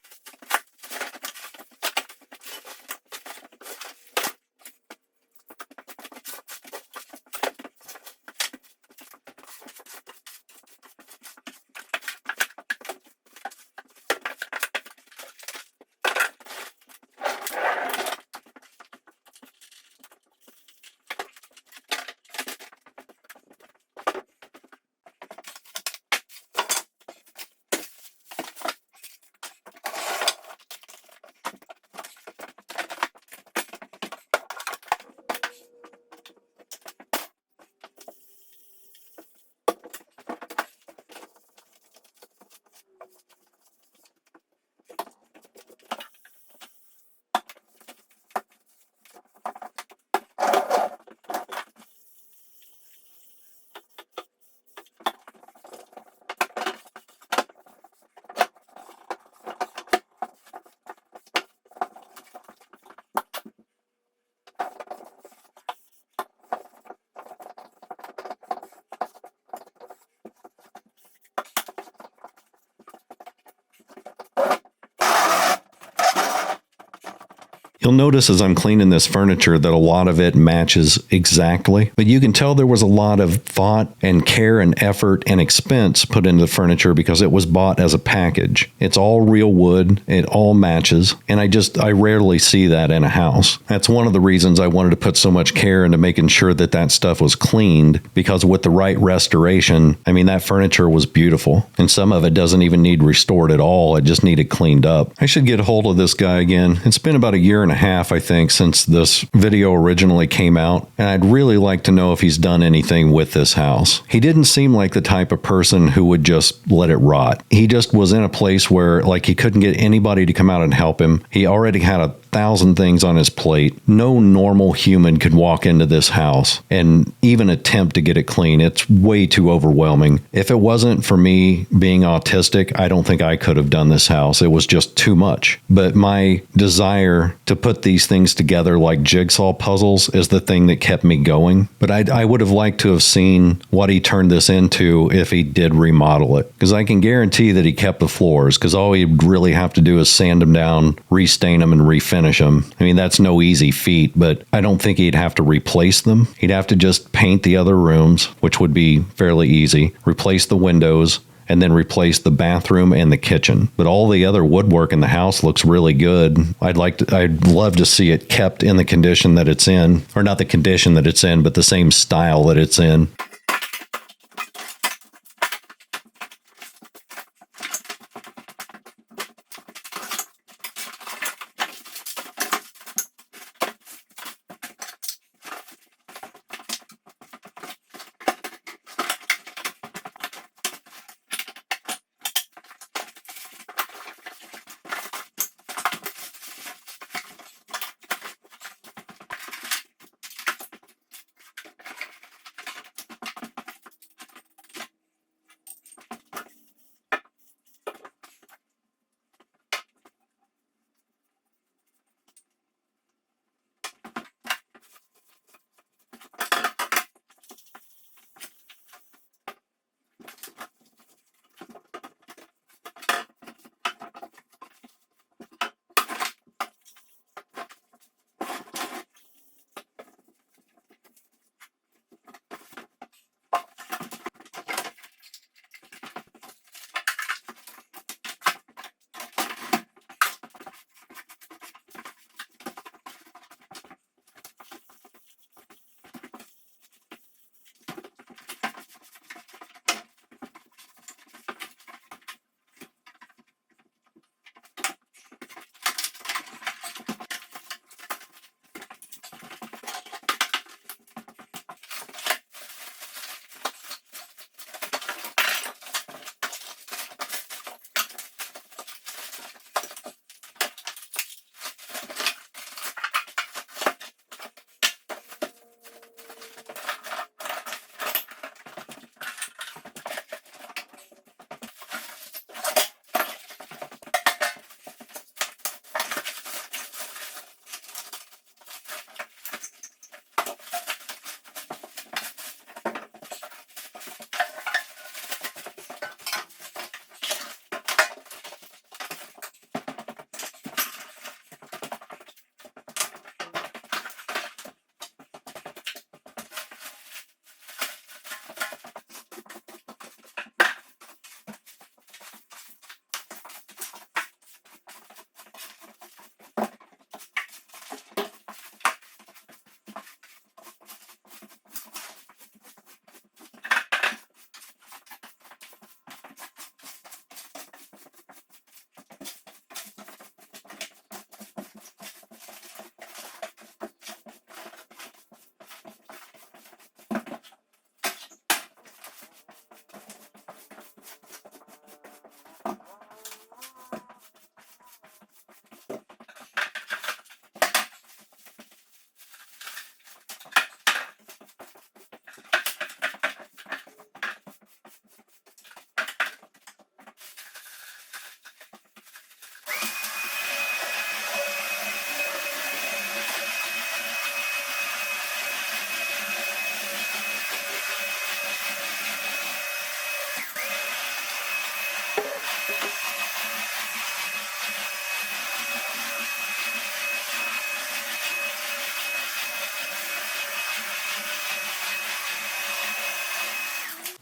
You'll notice as I'm cleaning this furniture that a lot of it matches exactly, but you can tell there was a lot of thought and care and effort and expense put into the furniture because it was bought as a package. It's all real wood, it all matches, and I rarely see that in a house. That's one of the reasons I wanted to put so much care into making sure that that stuff was cleaned, because with the right restoration, I mean, that furniture was beautiful, and some of it doesn't even need restored at all, it just needed cleaned up. I should get a hold of this guy again. It's been about a year and a half, I think, since this video originally came out, and I'd really like to know if he's done anything with this house. He didn't seem like the type of person who would just let it rot. He just was in a place where, like, he couldn't get anybody to come out and help him. He already had 1,000 things on his plate. No normal human could walk into this house and even attempt to get it clean. It's way too overwhelming. If it wasn't for me being autistic, I don't think I could have done this house. It was just too much. But my desire to put these things together like jigsaw puzzles is the thing that kept me going. But I would have liked to have seen what he turned this into if he did remodel it. Because I can guarantee that he kept the floors, because all he'd really have to do is sand them down, restain them, and refinish them. I mean, that's no easy feat, but I don't think he'd have to replace them. He'd have to just paint the other rooms, which would be fairly easy, replace the windows, and then replace the bathroom and the kitchen. But all the other woodwork in the house looks really good. I'd love to see it kept in the condition that it's in, or not the condition that it's in, but the same style that it's in.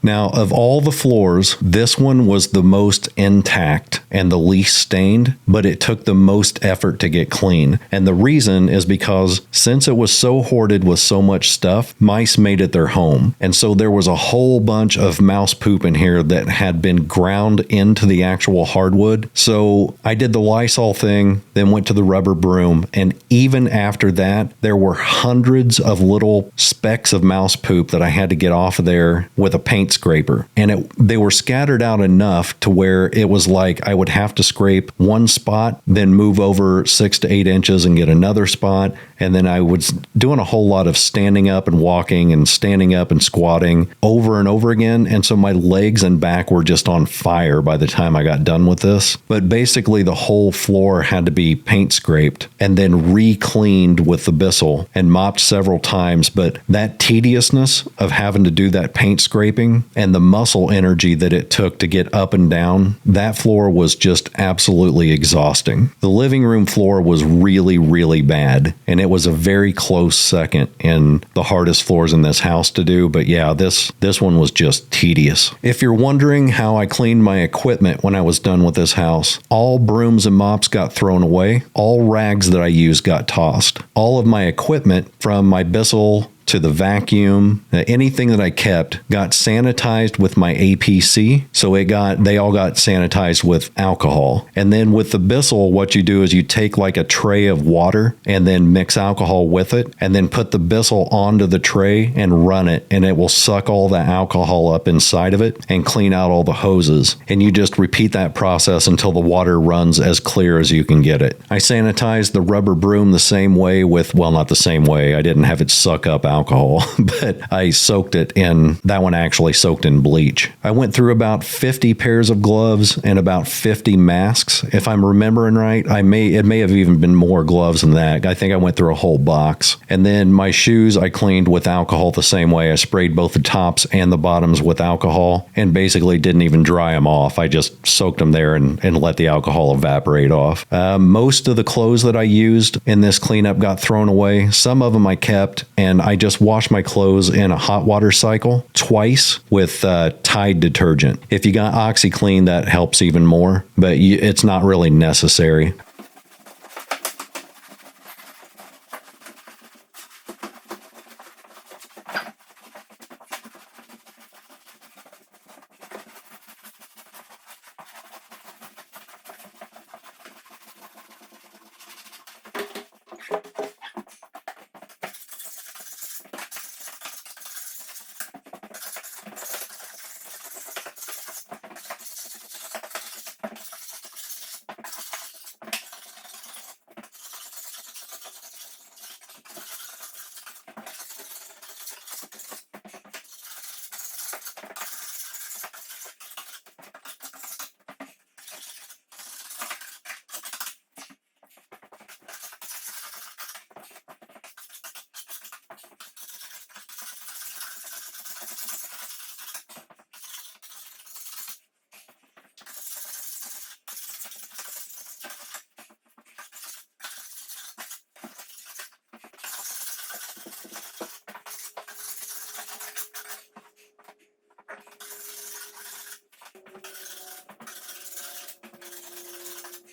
Now, of all the floors, this one was the most intact and the least stained, but it took the most effort to get clean. And the reason is because since it was so hoarded with so much stuff, mice made it their home. And so there was a whole bunch of mouse poop in here that had been ground into the actual hardwood. So I did the Lysol thing, then went to the rubber broom. And even after that, there were hundreds of little specks of mouse poop that I had to get off of there with a paint scraper. And they were scattered out enough to where it was like I would have to scrape one spot, then move over 6 to 8 inches and get another spot. And then I was doing a whole lot of standing up and walking and standing up and squatting over and over again. And so my legs and back were just on fire by the time I got done with this. But basically the whole floor had to be paint scraped and then re-cleaned with the Bissell and mopped several times. But that tediousness of having to do that paint scraping and the muscle energy that it took to get up and down, that floor was just absolutely exhausting. The living room floor was really, really bad. And it was a very close second in the hardest floors in this house to do. But yeah, this one was just tedious. If you're wondering how I cleaned my equipment when I was done with this house, all brooms and mops got thrown away. All rags that I used got tossed. All of my equipment, from my Bissell to the vacuum, anything that I kept got sanitized with my APC. So they all got sanitized with alcohol. And then with the Bissell, what you do is you take like a tray of water and then mix alcohol with it and then put the Bissell onto the tray and run it. And it will suck all the alcohol up inside of it and clean out all the hoses. And you just repeat that process until the water runs as clear as you can get it. I sanitized the rubber broom the same way not the same way. I didn't have it suck up alcohol, but I soaked it in, that one actually soaked in bleach. I went through about 50 pairs of gloves and about 50 masks. If I'm remembering right, it may have even been more gloves than that. I think I went through a whole box. And then my shoes I cleaned with alcohol the same way. I sprayed both the tops and the bottoms with alcohol and basically didn't even dry them off. I just soaked them there and let the alcohol evaporate off. Most of the clothes that I used in this cleanup got thrown away. Some of them I kept, and I just washed my clothes in a hot water cycle twice with Tide detergent. If you got OxyClean, that helps even more, but it's not really necessary.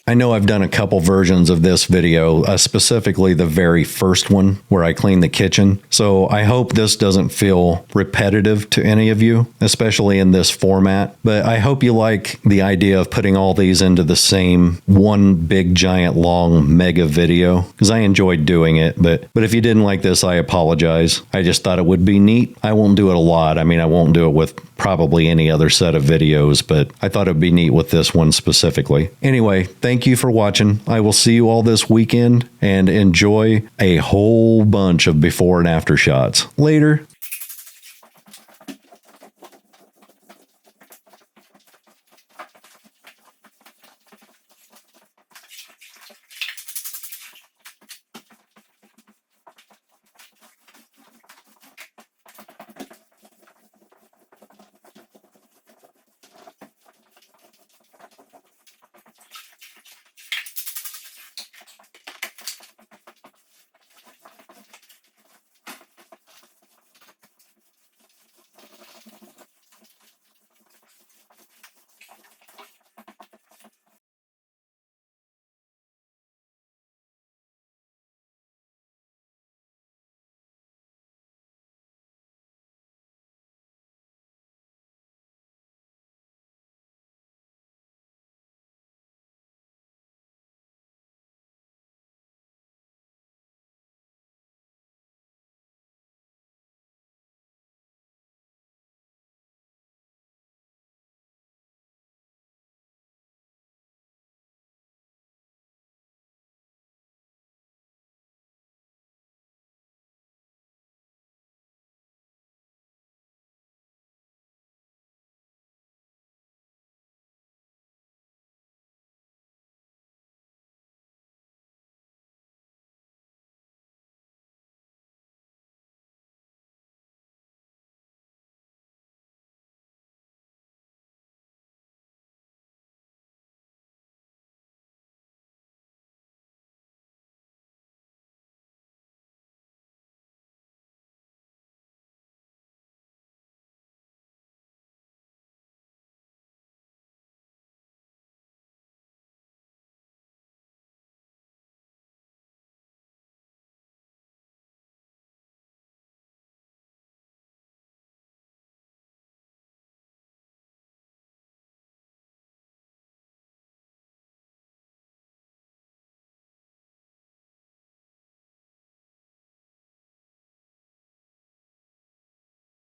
I know I've done a couple versions of this video, specifically the very first one where I clean the kitchen. So I hope this doesn't feel repetitive to any of you, especially in this format. But I hope you like the idea of putting all these into the same one big giant long mega video, because I enjoyed doing it. But if you didn't like this, I apologize. I just thought it would be neat. I won't do it a lot. I mean, I won't do it with probably any other set of videos, but I thought it'd be neat with this one specifically. Anyway, thank you for watching. I will see you all this weekend and enjoy a whole bunch of before and after shots. Later.